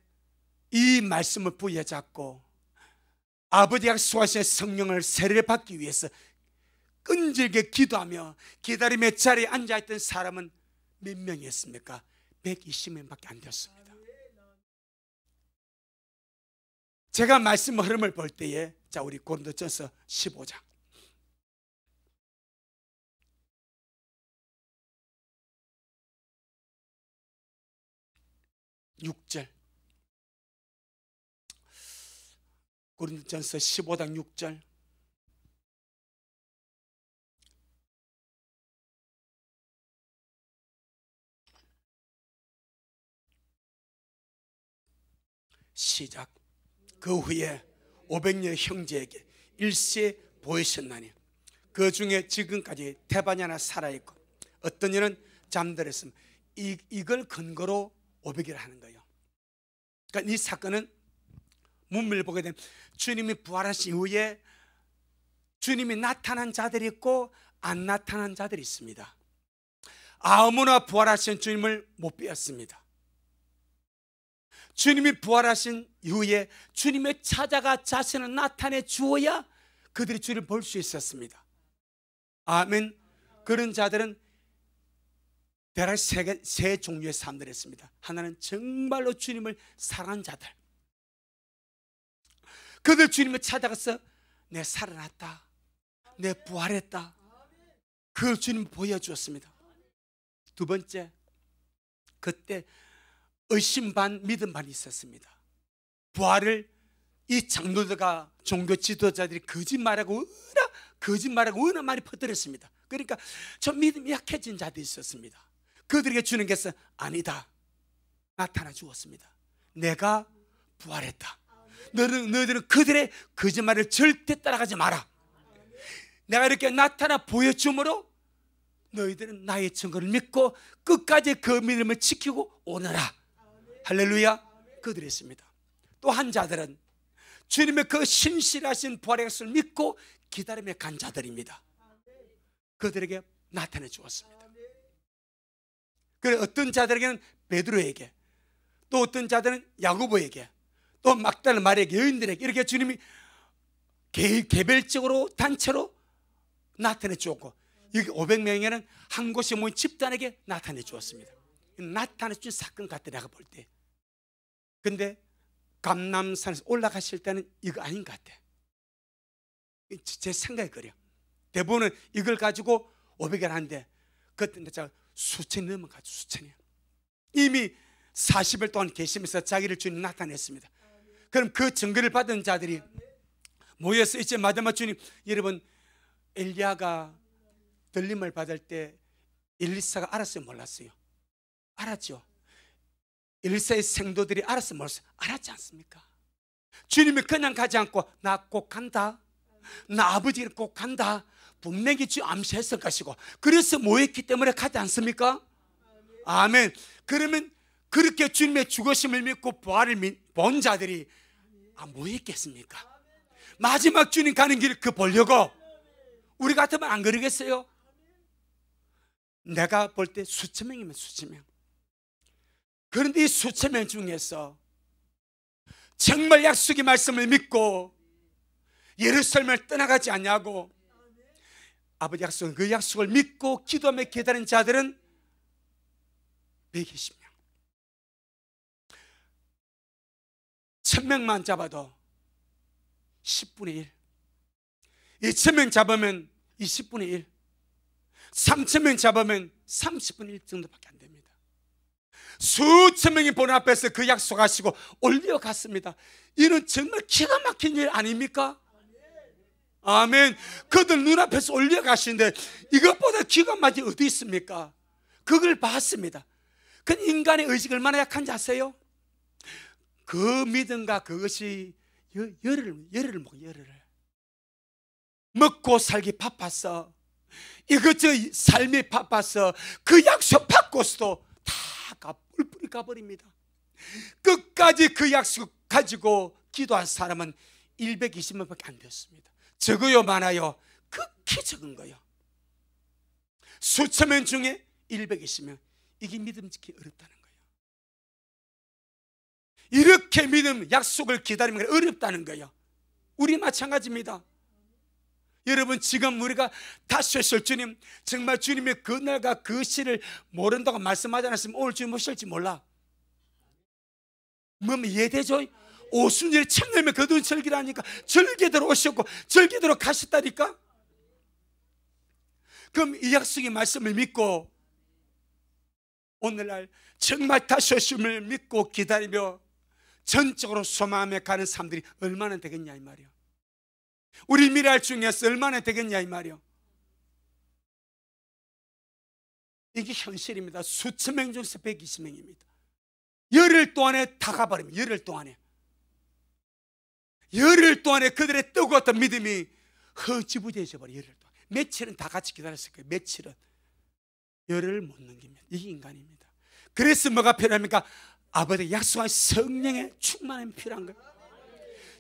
이 말씀을 부여잡고 아버지 약속하신 성령을 세례를 받기 위해서 끈질게 기도하며 기다림의 자리에 앉아있던 사람은 몇 명이었습니까? 120명밖에 안 되었습니다. 제가 말씀 흐름을 볼 때에, 자, 우리 고린도전서 15장 6절, 고린도전서 15장 6절. 시작. 그 후에 500여 형제에게 일시에 보이셨나니 그 중에 지금까지 태반이 하나 살아있고 어떤 이는 잠들었으면 이걸 근거로 500이라 하는 거예요. 그러니까 이 사건은 문맥을 보게 되면 주님이 부활하신 이후에 주님이 나타난 자들이 있고 안 나타난 자들이 있습니다. 아무나 부활하신 주님을 못 뵈었습니다. 주님이 부활하신 이후에 주님의 찾아가 자신을 나타내 주어야 그들이 주를 볼 수 있었습니다. 아멘. 그런 자들은 대략 세 종류의 사람들이 있습니다. 하나는 정말로 주님을 사랑한 자들, 그들 주님을 찾아가서 내 살아났다, 내 부활했다, 그걸 주님 보여주었습니다. 두 번째, 그때 의심 반 믿음 반이 있었습니다. 부활을 이 장로들과 종교 지도자들이 거짓말하고 워낙 많이 퍼뜨렸습니다. 그러니까 좀 믿음이 약해진 자들이 있었습니다. 그들에게 주님께서 아니다, 나타나 주었습니다. 내가 부활했다. 너희들은 그들의 거짓말을 절대 따라가지 마라. 내가 이렇게 나타나 보여줌으로 너희들은 나의 증거를 믿고 끝까지 그 믿음을 지키고 오너라. 할렐루야. 그들이 있습니다. 또 한 자들은 주님의 그 신실하신 부활의 것을 믿고 기다림에 간 자들입니다. 그들에게 나타내 주었습니다. 그래, 어떤 자들에게는 베드로에게, 또 어떤 자들은 야고보에게, 또 막달라 마리아에게, 여인들에게 이렇게 주님이 개별적으로 단체로 나타내 주었고, 여기 500명에는 한 곳에 모인 집단에게 나타내 주었습니다. 나타내 준 사건 같아, 내가 볼 때. 근데 감람산에서 올라가실 때는 이거 아닌 것 같아. 제 생각이 그래요. 대부분은 이걸 가지고 500을 하는데 그때 제가 수천이 넘어가죠. 수천이요. 이미 40일 동안 계시면서 자기를 주님 나타냈습니다. 그럼 그 증거를 받은 자들이 모여서 이제 마지막 주님, 여러분 엘리야가 들림을 받을 때 엘리사가 알았어요, 몰랐어요? 알았죠. 엘리사의 생도들이 알았어요, 몰랐어요? 알았지 않습니까? 주님이 그냥 가지 않고 나 꼭 간다, 나 아버지를 꼭 간다, 분명히 주 암시했을 것이고 그래서 모였기 때문에 가지 않습니까? 아멘. 그러면 그렇게 주님의 죽으심을 믿고 부활을 본 자들이 모였겠습니까? 마지막 주님 가는 길 그 보려고. 우리 같으면 안 그러겠어요? 내가 볼 때 수천 명이면 수천 명. 그런데 이 수천 명 중에서 정말 약속의 말씀을 믿고 예루살렘을 떠나가지 않냐고, 아버지 약속은 그 약속을 믿고 기도하며 기다린 자들은 120명. 1000명만 잡아도 10분의 1, 2000명 잡으면 20분의 1, 3000명 잡으면 30분의 1 정도밖에 안 됩니다. 수천 명이 보는 앞에서 그 약속하시고 올려갔습니다. 이는 정말 기가 막힌 일 아닙니까? 아멘. 그들 눈앞에서 올려가시는데 이것보다 기가 막힌 어디 있습니까? 그걸 봤습니다. 그 인간의 의식이 얼마나 약한지 아세요? 그 믿음과 그것이 열흘을 먹고 열흘을 먹고 살기 바빠서, 이것저것 삶이 바빠서 그 약속 받고서도 다 뿔뿔이 가버립니다. 끝까지 그 약속 가지고 기도한 사람은 120명밖에 안 되었습니다. 적어요 많아요? 극히 적은 거예요. 수천 명 중에 120명. 이게 믿음 지키기 어렵다는 거예요. 이렇게 믿음, 약속을 기다리는 게 어렵다는 거예요. 우리 마찬가지입니다. 여러분, 지금 우리가 다시 오실 주님, 정말 주님의 그날과 그 시를 모른다고 말씀하지 않았으면 오늘 주님 오실지 몰라. 뭐 이해되죠? 오순절 첫날면 거두은 절기라니까 절기대로 오셨고 절기대로 가셨다니까. 그럼 이 약속의 말씀을 믿고 오늘날 정말 다시 오심을 믿고 기다리며 전적으로 소망하며 가는 사람들이 얼마나 되겠냐 이 말이요. 우리 미랄 중에서 얼마나 되겠냐 이 말이요. 이게 현실입니다. 수천 명 중에서 120명입니다. 열흘 동안에 다 가버립니다. 열흘 동안에 그들의 뜨거웠던 믿음이 허지부지해져 버려요. 열흘 동안. 며칠은 다 같이 기다렸을 거예요. 며칠은. 열흘을 못 넘깁니다. 이게 인간입니다. 그래서 뭐가 필요합니까? 아버지가 약속한 성령의 충만함이 필요한 거예요.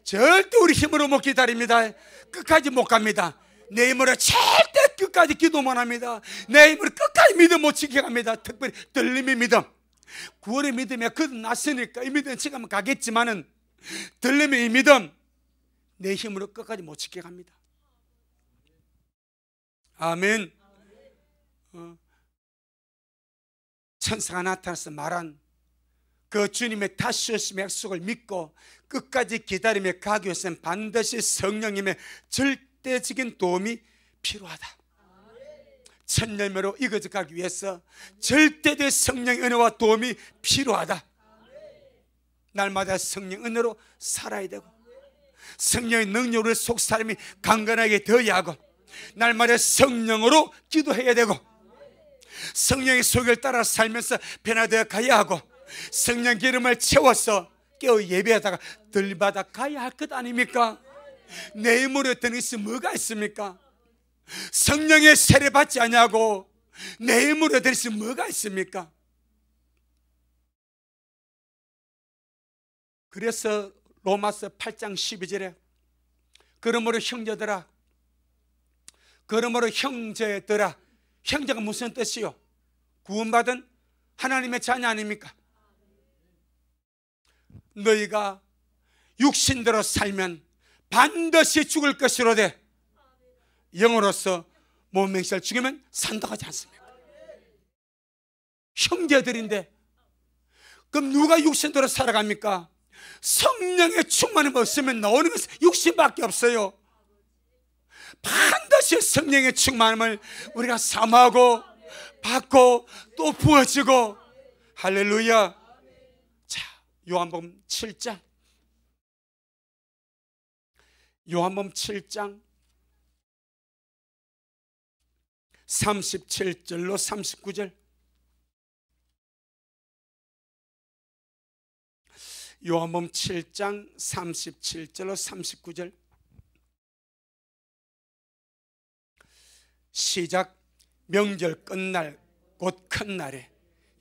절대 우리 힘으로 못 기다립니다. 끝까지 못 갑니다. 내 힘으로 절대 끝까지 기도 못 합니다. 내 힘으로 끝까지 믿음 못 지켜갑니다. 특별히 들림의 믿음, 구원의 믿음이 거듭났으니까 이 믿음 지금 가겠지만은 들림의 이 믿음 내 힘으로 끝까지 못 지켜갑니다. 아멘. 천사가 나타나서 말한 그 주님의 다시 오심의 약속을 믿고 끝까지 기다리며 가기 위해서는 반드시 성령님의 절대적인 도움이 필요하다. 첫 열매로 이어져 가기 위해서 절대적인 성령의 은혜와 도움이 필요하다. 날마다 성령 은혜로 살아야 되고 성령의 능력으로 속 사람이 강건하게 되어야 하고 날마다 성령으로 기도해야 되고 성령의 소개를 따라 살면서 변화되어 가야 하고 성령 기름을 채워서 깨어 예배하다가 들받아 가야 할 것 아닙니까? 내 힘으로 되는 것이 뭐가 있습니까? 성령의 세례 받지 않냐고 내 힘으로 되는 것이 뭐가 있습니까? 그래서 로마서 8장 12절에 그러므로 형제들아, 그러므로 형제들아, 형제가 무슨 뜻이요? 구원받은 하나님의 자녀 아닙니까? 너희가 육신대로 살면 반드시 죽을 것이로되 영으로서 몸맹시를 죽이면 산다고 하지 않습니까? 형제들인데 그럼 누가 육신대로 살아갑니까? 성령의 충만함이 없으면 나오는 것은 육신밖에 없어요. 반드시 성령의 충만함을 우리가 사모하고 받고 또 부어지고 할렐루야. 자, 요한복음 7장 37절로 39절. 요한복음 7장 37절로 39절. 시작. 명절 끝날 곧 큰 날에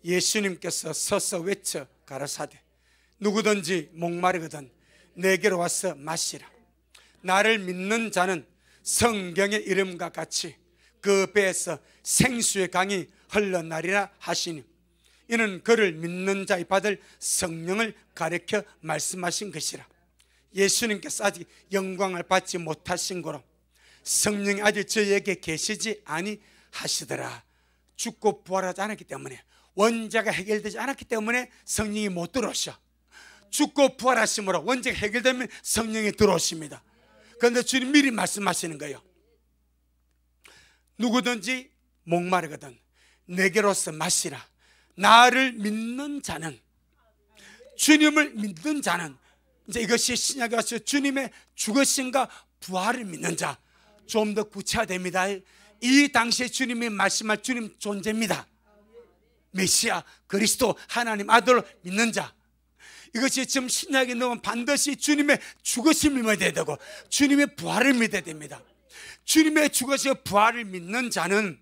예수님께서 서서 외쳐 가라사대 누구든지 목마르거든 내게로 와서 마시라. 나를 믿는 자는 성경의 이름과 같이 그 배에서 생수의 강이 흘러나리라 하시니 이는 그를 믿는 자의 받을 성령을 가리켜 말씀하신 것이라. 예수님께서 아직 영광을 받지 못하신 거로 성령이 아직 저희에게 계시지 아니하시더라. 죽고 부활하지 않았기 때문에, 원죄가 해결되지 않았기 때문에 성령이 못 들어오셔. 죽고 부활하심으로 원죄가 해결되면 성령이 들어오십니다. 그런데 주님 미리 말씀하시는 거예요. 누구든지 목마르거든 내게로서 마시라. 나를 믿는 자는, 주님을 믿는 자는, 이제 이것이 신약에 와서 주님의 죽으심과 부활을 믿는 자, 좀 더 구체화됩니다. 이 당시에 주님이 말씀할 주님 존재입니다. 메시아 그리스도 하나님 아들을 믿는 자, 이것이 지금 신약에 넣으면 반드시 주님의 죽으심을 믿어야 되고 주님의 부활을 믿어야 됩니다. 주님의 죽으심과 부활을 믿는 자는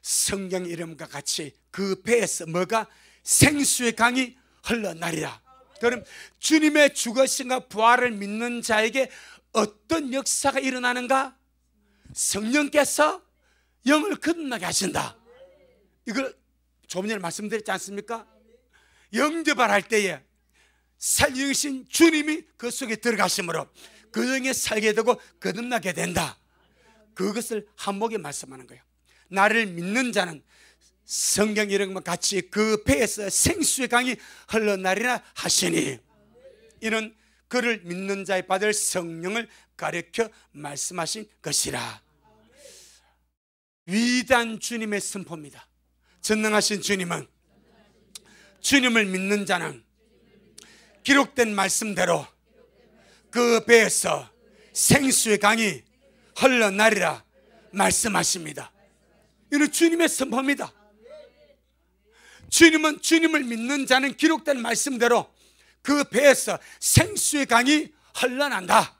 성경 이름과 같이 그 배에서 뭐가 생수의 강이 흘러나리라. 그럼 주님의 죽으심과 부활을 믿는 자에게 어떤 역사가 일어나는가? 성령께서 영을 거듭나게 하신다. 이걸 조금 전에 말씀드렸지 않습니까? 영접을 할 때에 살리신 주님이 그 속에 들어가심으로 그 영에 살게 되고 거듭나게 된다. 그것을 한목에 말씀하는 거예요. 나를 믿는 자는 성경 이름과 같이 그 배에서 생수의 강이 흘러나리라 하시니 이는 그를 믿는 자의 받을 성령을 가르쳐 말씀하신 것이라. 위대한 주님의 선포입니다. 전능하신 주님은 주님을 믿는 자는 기록된 말씀대로 그 배에서 생수의 강이 흘러나리라 말씀하십니다. 이는 주님의 선포입니다. 주님은 주님을 믿는 자는 기록된 말씀대로 그 배에서 생수의 강이 흘러난다.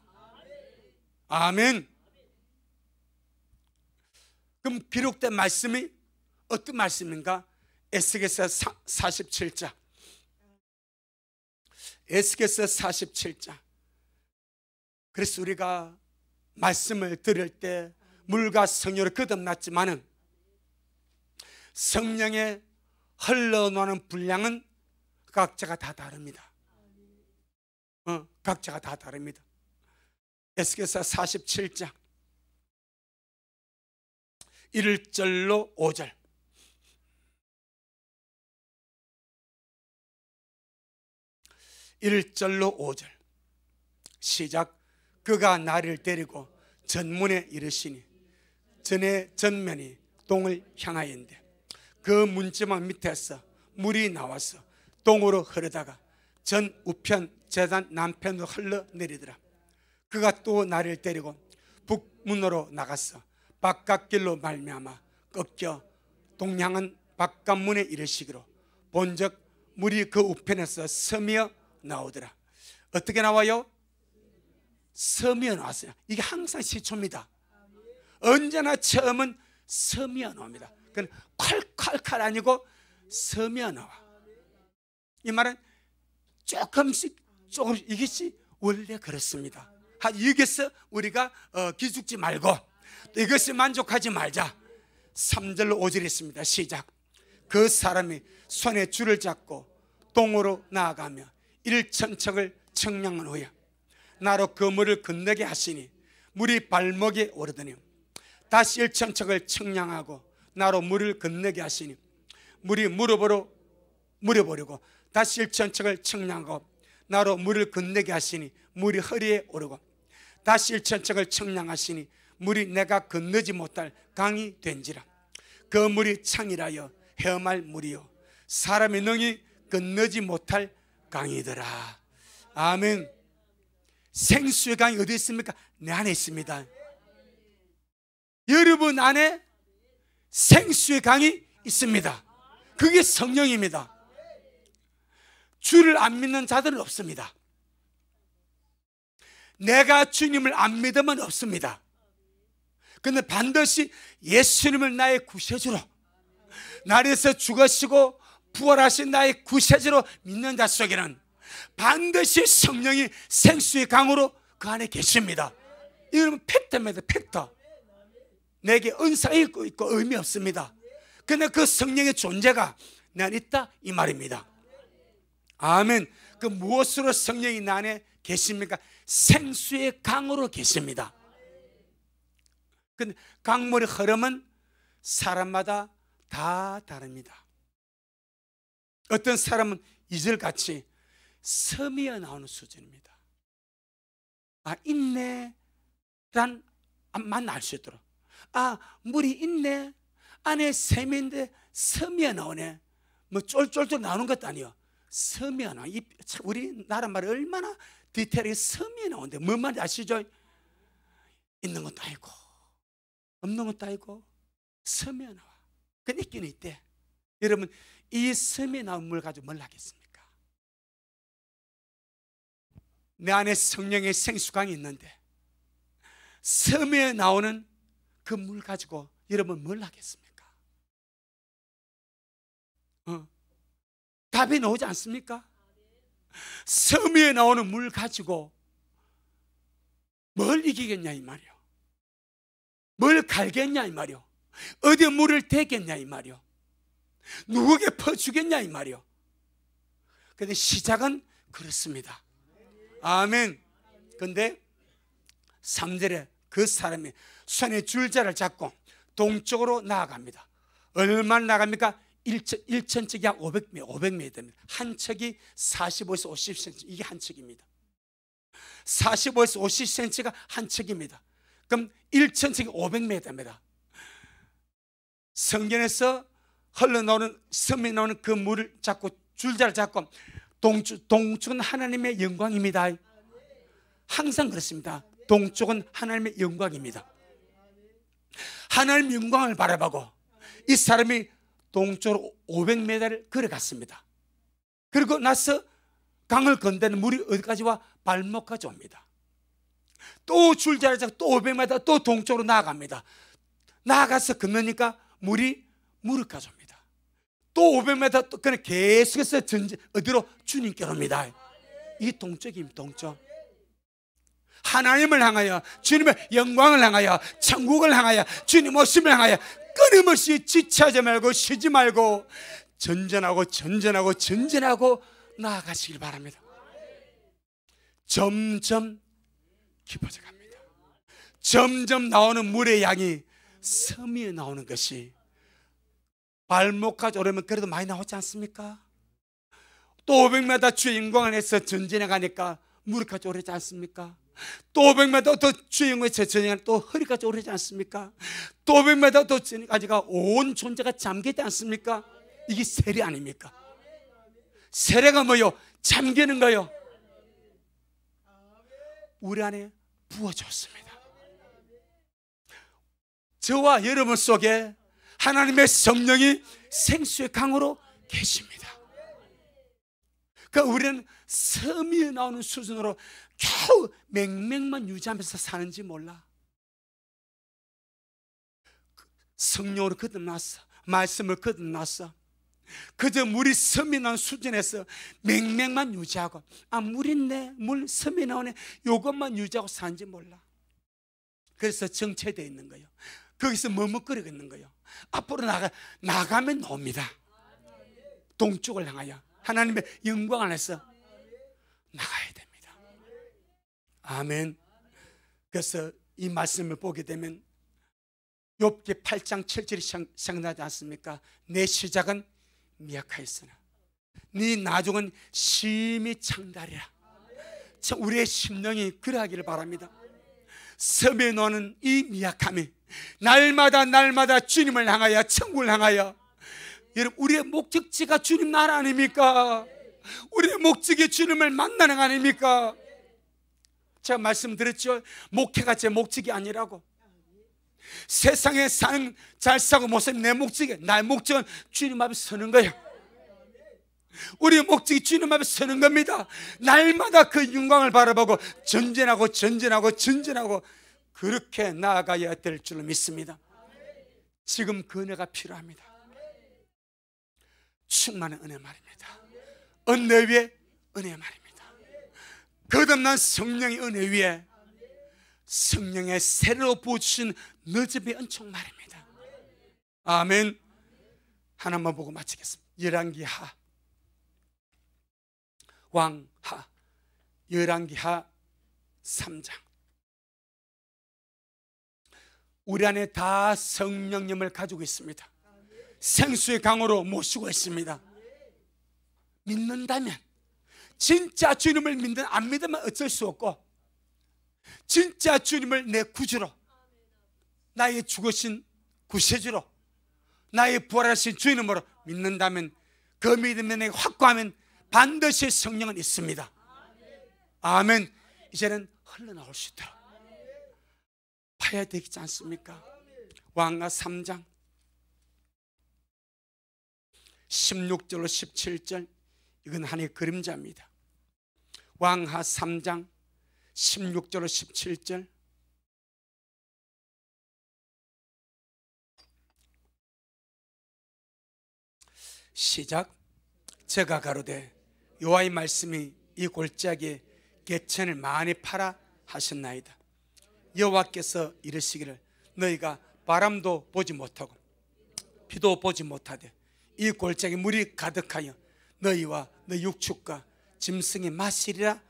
아멘. 그럼 기록된 말씀이 어떤 말씀인가? 에스겔서 47장. 에스겔서 47장. 그래서 우리가 말씀을 들을 때 물과 성령으로 거듭났지만은 성령의 흘러나오는 분량은 각자가 다 다릅니다. 각자가 다 다릅니다. 에스겔서 47장 1절로 5절. 시작. 그가 나를 데리고 전문에 이르시니 전의 전면이 동을 향하였는데 그 문지방 밑에서 물이 나와서 동으로 흐르다가 전 우편 제단 남편으로 흘러내리더라. 그가 또 나를 데리고 북문으로 나가서 바깥길로 말미암아 꺾여 동향은 바깥문에 이르시기로 본즉 물이 그 우편에서 서며 나오더라. 어떻게 나와요? 서며 나왔어요. 이게 항상 시초입니다. 언제나 처음은 서며 나옵니다. 그건 콸콸콸 아니고 서며 나와. 이 말은 조금씩 이것이 원래 그렇습니다. 여기서 우리가 기죽지 말고 또 이것이 만족하지 말자. 3절로 5절 있습니다. 시작. 그 사람이 손에 줄을 잡고 동으로 나아가며 1천척을 청량한 후에 나로 그 물을 건너게 하시니 물이 발목에 오르더니 다시 1천척을 청량하고 나로 물을 건너게 하시니 물이 무릎으로 다시 1천척을 청량하고 나로 물을 건너게 하시니 물이 허리에 오르고 다시 1천척을 청량하시니 물이 내가 건너지 못할 강이 된지라. 그 물이 창이라여 헤엄할 물이요 사람이 능히 건너지 못할 강이더라. 아멘. 생수의 강이 어디 있습니까? 내 안에 있습니다. 여러분 안에 생수의 강이 있습니다. 그게 성령입니다. 주를 안 믿는 자들은 없습니다. 내가 주님을 안 믿으면 없습니다. 그런데 반드시 예수님을 나의 구세주로, 나에서 죽으시고 부활하신 나의 구세주로 믿는 자 속에는 반드시 성령이 생수의 강으로 그 안에 계십니다. 이건 팩트입니다. 팩트. 내게 은사가 있고 의미 없습니다. 그런데 그 성령의 존재가 내 안에 있다 이 말입니다. 아멘. 그 무엇으로 성령이 내 안에 계십니까? 생수의 강으로 계십니다. 근데 강물의 흐름은 사람마다 다 다릅니다. 어떤 사람은 이절같이 서미어 나오는 수준입니다. 있네 란 만 알 수 있도록, 물이 있네, 안에 샘인데 서미어 나오네, 뭐 쫄쫄쫄 나오는 것도 아니에요. 서미어 나와. 우리나라 말이 얼마나 디테일하게 서미어 나오는데 뭔 말인지 아시죠? 있는 것도 아니고 없는 것도 아니고 서미어 나와. 그 있기는 있대. 여러분, 이 서미어 나온 물 가지고 뭘 하겠습니까? 내 안에 성령의 생수강이 있는데 섬에 나오는 그 물 가지고 여러분 뭘 하겠습니까? 답이 나오지 않습니까? 섬에 나오는 물 가지고 뭘 이기겠냐 이 말이요. 뭘 갈겠냐 이 말이요. 어디에 물을 대겠냐 이 말이요. 누구에게 퍼주겠냐 이 말이요. 그런데 시작은 그렇습니다. 아멘. 근데 3절에 그 사람이 손에 줄자를 잡고 동쪽으로 나아갑니다. 얼마나 나갑니까? 1천척이 약 500m 됩니다. 한 척이 45에서 50cm, 이게 한 척입니다. 45에서 50cm가 한 척입니다. 그럼 1천척이 500m입니다. 성경에서 흘러나오는 섬에 나오는 그 물을 잡고 줄자를 잡고 동쪽은 하나님의 영광입니다. 항상 그렇습니다. 동쪽은 하나님의 영광입니다. 하나님의 영광을 바라보고 이 사람이 동쪽으로 500m를 걸어갔습니다. 그리고 나서 강을 건너는 물이 어디까지 와? 발목까지 옵니다. 또 줄자를 잡고 또 500m 또 동쪽으로 나아갑니다. 나아가서 건너니까 물이 무릎까지 옵니다. 또 500m 또 그냥 계속해서 어디로? 주님께로 옵니다. 이 동쪽입니다. 동쪽. 하나님을 향하여, 주님의 영광을 향하여, 천국을 향하여, 주님 오심을 향하여 끊임없이 지체하지 말고 쉬지 말고 전전하고 전전하고 전전하고 나아가시길 바랍니다. 점점 깊어져 갑니다. 점점 나오는 물의 양이 섬 위에 나오는 것이 발목까지 오르면 그래도 많이 나오지 않습니까? 또 500m 주의 영광을 해서 전진해 가니까 무릎까지 오르지 않습니까? 또 500m 또 주의 영광에 전진해 또 허리까지 오르지 않습니까? 또 500m 또 전진까지가 온 존재가 잠기지 않습니까? 이게 세례 아닙니까? 세례가 뭐요? 잠기는 거요. 우리 안에 부어졌습니다. 저와 여러분 속에 하나님의 성령이 생수의 강으로 계십니다. 그러니까 우리는 섬 위에 나오는 수준으로 겨우 맹맹만 유지하면서 사는지 몰라. 성령으로 거듭났어. 말씀을 거듭났어. 그저 물이 섬이 나오는 수준에서 맹맹만 유지하고, 아, 물 있네, 물 섬이 나오네, 이것만 유지하고 사는지 몰라. 그래서 정체되어 있는 거예요. 거기서 머뭇거리고 있는 거예요. 앞으로 나가면 나옵니다. 동쪽을 향하여 하나님의 영광을 해서 나가야 됩니다. 아멘. 그래서 이 말씀을 보게 되면 욥기 8장 7절이 생각나지 않습니까? 내 시작은 미약하였으나 네 나중은 심히 창달이라. 우리의 심령이 그러하기를 바랍니다. 섬에 놓는 이 미약함이 날마다 주님을 향하여, 천국을 향하여, 여러분, 우리의 목적지가 주님 나라 아닙니까? 우리의 목적이 주님을 만나는 거 아닙니까? 제가 말씀드렸죠. 목회가 제 목적이 아니라고. 세상에 사는 잘 사고 못 사는 내 목적이, 나의 목적은 주님 앞에 서는 거예요. 우리의 목적이 주님 앞에 서는 겁니다. 날마다 그 영광을 바라보고 전진하고 전진하고 전진하고 그렇게 나아가야 될 줄로 믿습니다. 지금 그 은혜가 필요합니다. 충만한 은혜 말입니다. 은혜 위에 은혜 말입니다. 거듭난 성령의 은혜 위에 성령의 새로 부어주신 너집의 은총 말입니다. 아멘. 하나만 보고 마치겠습니다. 열왕기하 왕하 열왕기하 3장. 우리 안에 다 성령님을 가지고 있습니다. 생수의 강으로 모시고 있습니다. 믿는다면, 진짜 주님을 안 믿으면 어쩔 수 없고, 진짜 주님을 내 구주로, 나의 죽으신 구세주로, 나의 부활하신 주 이름으로 믿는다면, 그 믿음에 내가 확고하면 반드시 성령은 있습니다. 아멘. 이제는 흘러나올 수 있도록 봐야 되지 않습니까? 왕하 3장 16절로 17절, 이건 하나님의 그림자입니다. 왕하 3장 16절로 17절. 시작. 제가 가로되 여호와의 말씀이 이 골짜기에 개천을 많이 팔아 하셨나이다. 여호와께서 이르시기를 너희가 바람도 보지 못하고 비도 보지 못하되 이 골짜기 물이 가득하여 너희와 너희 육축과 짐승이 마시리라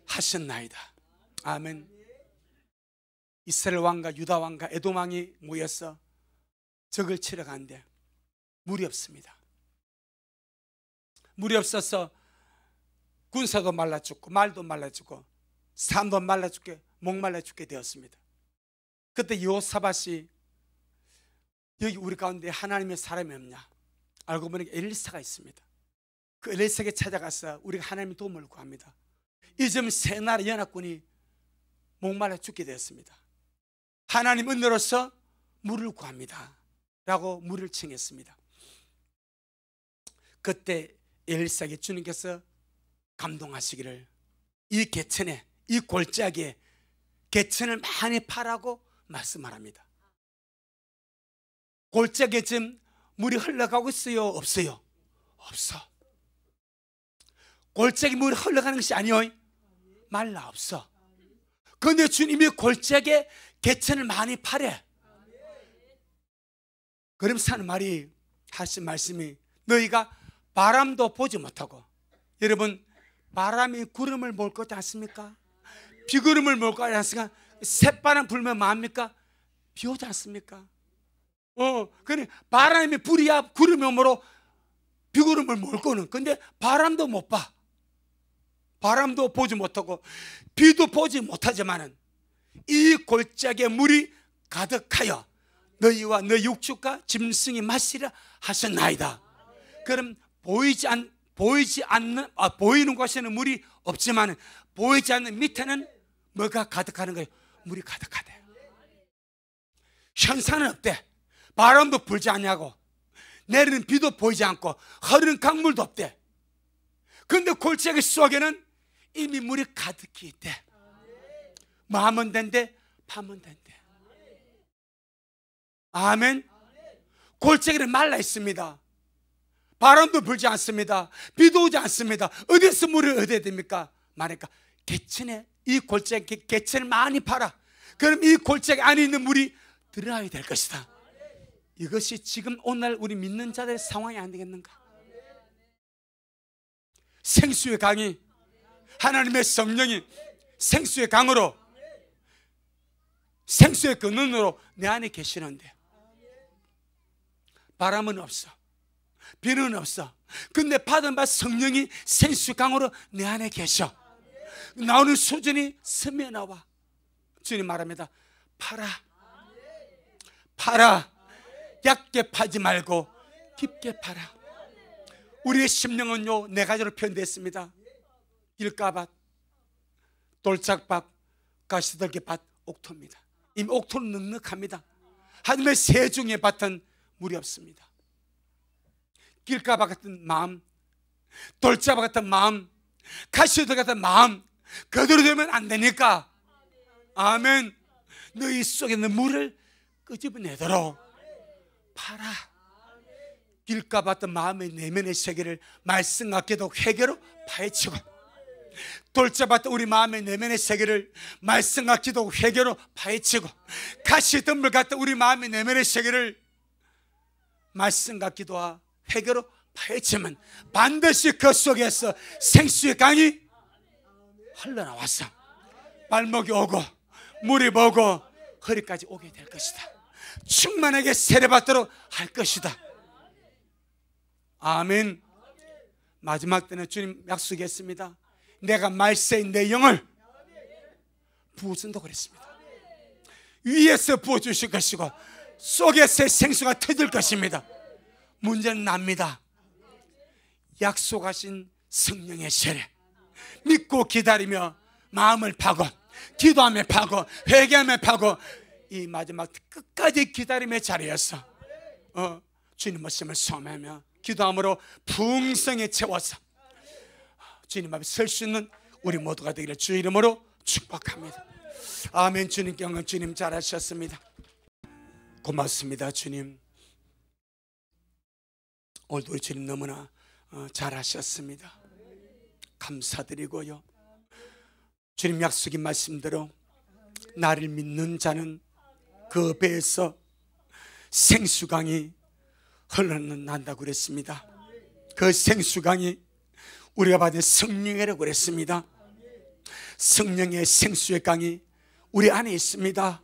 하셨나이다. 아멘. 이스라엘 왕과 유다 왕과 에돔 왕이 모여서 적을 치러 가는데 물이 없습니다. 물이 없어서 군사도 말라 죽고 말도 말라 죽고 산도 말라 죽게 목말라 죽게 되었습니다. 그때 여호사밧이 여기 우리 가운데 하나님의 사람이 없냐? 알고 보니 엘리사가 있습니다. 그 엘리사에게 찾아가서 우리가 하나님의 도움을 구합니다. 이 점 세 나라 연합군이 목말라 죽게 되었습니다. 하나님 은혜로서 물을 구합니다 라고 물을 청했습니다. 그때 엘리사에게 주님께서 감동하시기를 이 개천에, 이 골짜기에 개천을 많이 파라고 말씀하랍니다. 골짜기에 지금 물이 흘러가고 있어요? 없어요? 없어. 골짜기 물이 흘러가는 것이 아니요, 말라 없어. 그런데 주님이 골짜기에 개천을 많이 파래. 그러면서 하는 말이, 하신 말씀이, 너희가 바람도 보지 못하고, 여러분 바람이 구름을 몰 것 같지 않습니까? 비구름을 몰 것 같지 않습니까? 새바람 불면 뭐합니까? 비 오지 않습니까? 그래 바람이 불이야 구름이 오므로 비구름을 몰 거는. 근데 바람도 못 봐. 바람도 보지 못하고 비도 보지 못하지만은 이 골짜기에 물이 가득하여 너희와 너희 육축과 짐승이 마시라 하셨나이다. 그럼 보이는 곳에는 물이 없지만 보이지 않는 밑에는 뭐가 가득하는 거예요? 물이 가득하대. 현상은 없대. 바람도 불지 않냐고, 내리는 비도 보이지 않고 흐르는 강물도 없대. 그런데 골짜기 속에는 이미 물이 가득히 있대. 뭐 하면 된대? 파면 된대. 아멘. 골짜기는 말라 있습니다. 바람도 불지 않습니다. 비도 오지 않습니다. 어디서 물을 얻어야 됩니까? 말하니까 개천에, 이 골짜기 개천을 많이 팔아. 그럼 이 골짜기 안에 있는 물이 들어가야 될 것이다. 이것이 지금 오늘 우리 믿는 자들의 상황이 안 되겠는가? 생수의 강이, 하나님의 성령이 생수의 강으로, 생수의 근원으로 내 안에 계시는데 바람은 없어, 비는 없어. 근데 받은 바 성령이 생수의 강으로 내 안에 계셔. 나오는 수준이 스며 나와. 주님 말합니다. 팔아, 팔아. 얕게 파지 말고 깊게 팔아. 우리의 심령은요, 네 가지로 표현되었습니다. 길가밭, 돌짝밭, 가시들기밭, 옥토입니다. 이 옥토는 넉넉합니다. 하지만 세 중의 밭은 물이 없습니다. 길가밭 같은 마음, 돌짝밭 같은 마음, 가시들 같은 마음, 그대로 되면 안 되니까, 아멘, 너희 속에 있는 물을 끄집어내도록 팔아. 길가봤던 마음의 내면의 세계를 말씀과 기도 회개로 파헤치고, 돌잡았던 우리 마음의 내면의 세계를 말씀과 기도 회개로 파헤치고, 가시덤불 같던 우리 마음의 내면의 세계를 말씀과 기도와 회개로 파헤치면 반드시 그 속에서 생수의 강이 흘러나와서 발목이 오고 물이 보고 허리까지 오게 될 것이다. 충만하게 세례받도록 할 것이다. 아멘. 마지막 때는 주님 약속했습니다. 내가 말세인 내 영을 부어준다고 그랬습니다. 위에서 부어주실 것이고 속에서 생수가 터질 것입니다. 문제는 납니다. 약속하신 성령의 세례 믿고 기다리며 마음을 파고 기도하며 파고 회개하며 파고 이 마지막 끝까지 기다림의 자리에서 주님 말씀을 소망하며 기도함으로 풍성히 채워서 주님 앞에 설 수 있는 우리 모두가 되기를 주 이름으로 축복합니다. 아멘. 주님께 영광. 주님 잘하셨습니다. 고맙습니다. 주님, 오늘도 우리 주님 너무나 잘하셨습니다. 감사드리고요, 주님 약속인 말씀대로 나를 믿는 자는 그 배에서 생수강이 흘러난다고 그랬습니다. 그 생수강이 우리가 받은 성령이라고 그랬습니다. 성령의 생수의 강이 우리 안에 있습니다.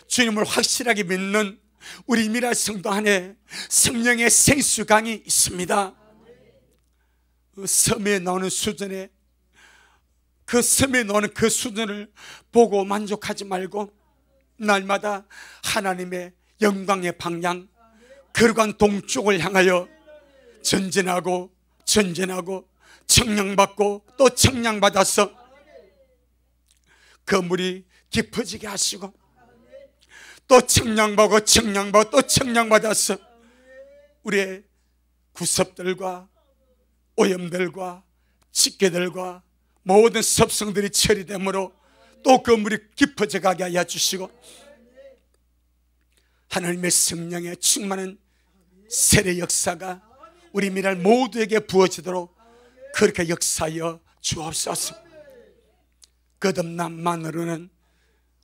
주님을 확실하게 믿는 우리 미라 성도 안에 성령의 생수강이 있습니다. 그 섬에 나오는 수준에, 그 섬에 나오는 그 수준을 보고 만족하지 말고 날마다 하나님의 영광의 방향, 거룩한 동쪽을 향하여 전진하고 전진하고 청량받고 또 청량받아서 그 물이 깊어지게 하시고 또 청량받고 청량받고 또 청량받아서 우리의 구섭들과 오염들과 집게들과 모든 섭성들이 처리되므로 또 그 물이 깊어져 가게 하여 주시고 하나님의 성령에 충만한 세례 역사가 우리 미랄 모두에게 부어지도록 그렇게 역사하여 주옵소서. 거듭남만으로는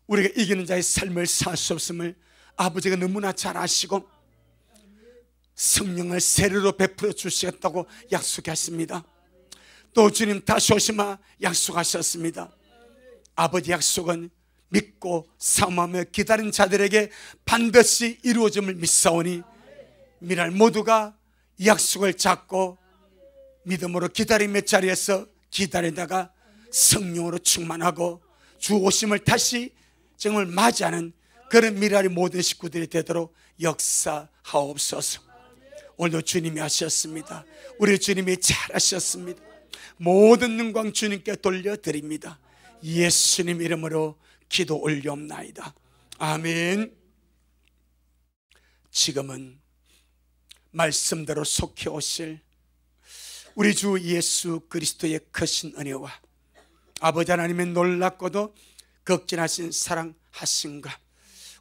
우리가 이기는 자의 삶을 살 수 없음을 아버지가 너무나 잘 아시고 성령을 세례로 베풀어 주시겠다고 약속했습니다. 또 주님 다시 오시마 약속하셨습니다. 아버지 약속은 믿고 사모하며 기다린 자들에게 반드시 이루어짐을 믿사오니 미랄 모두가 이 약속을 잡고 믿음으로 기다림의 자리에서 기다리다가 성령으로 충만하고 주 오심을 다시 정말 맞이하는 그런 미랄의 모든 식구들이 되도록 역사하옵소서. 오늘도 주님이 하셨습니다. 우리 주님이 잘하셨습니다. 모든 영광 주님께 돌려드립니다. 예수님 이름으로 기도 올려옵나이다. 아멘. 지금은 말씀대로 속해 오실 우리 주 예수 그리스도의 크신 은혜와 아버지 하나님의 놀랍고도 극진하신 사랑하심과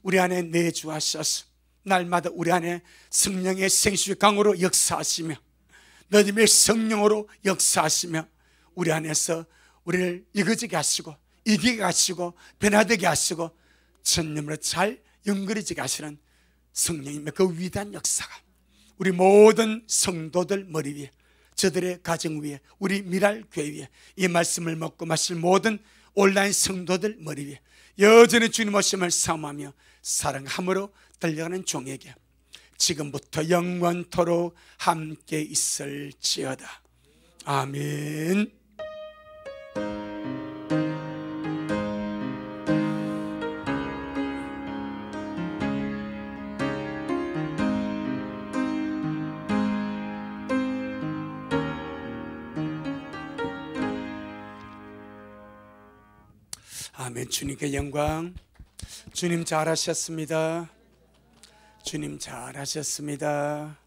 우리 안에 내주하셔서 날마다 우리 안에 성령의 생수의 강으로 역사하시며 너님의 성령으로 역사하시며 우리 안에서 우리를 이거지게 하시고 이기게 하시고 변화되게 하시고 천년으로 잘 연결해지게 하시는 성령님의 그 위대한 역사가 우리 모든 성도들 머리 위에 저들의 가정 위에 우리 미랄 교회 위에 이 말씀을 먹고 마실 모든 온라인 성도들 머리 위에 여전히 주님 오심을 사모하며 사랑함으로 달려가는 종에게 지금부터 영원토록 함께 있을지어다. 아멘. 아멘. 주님께 영광. 주님 잘하셨습니다. 주님 잘하셨습니다.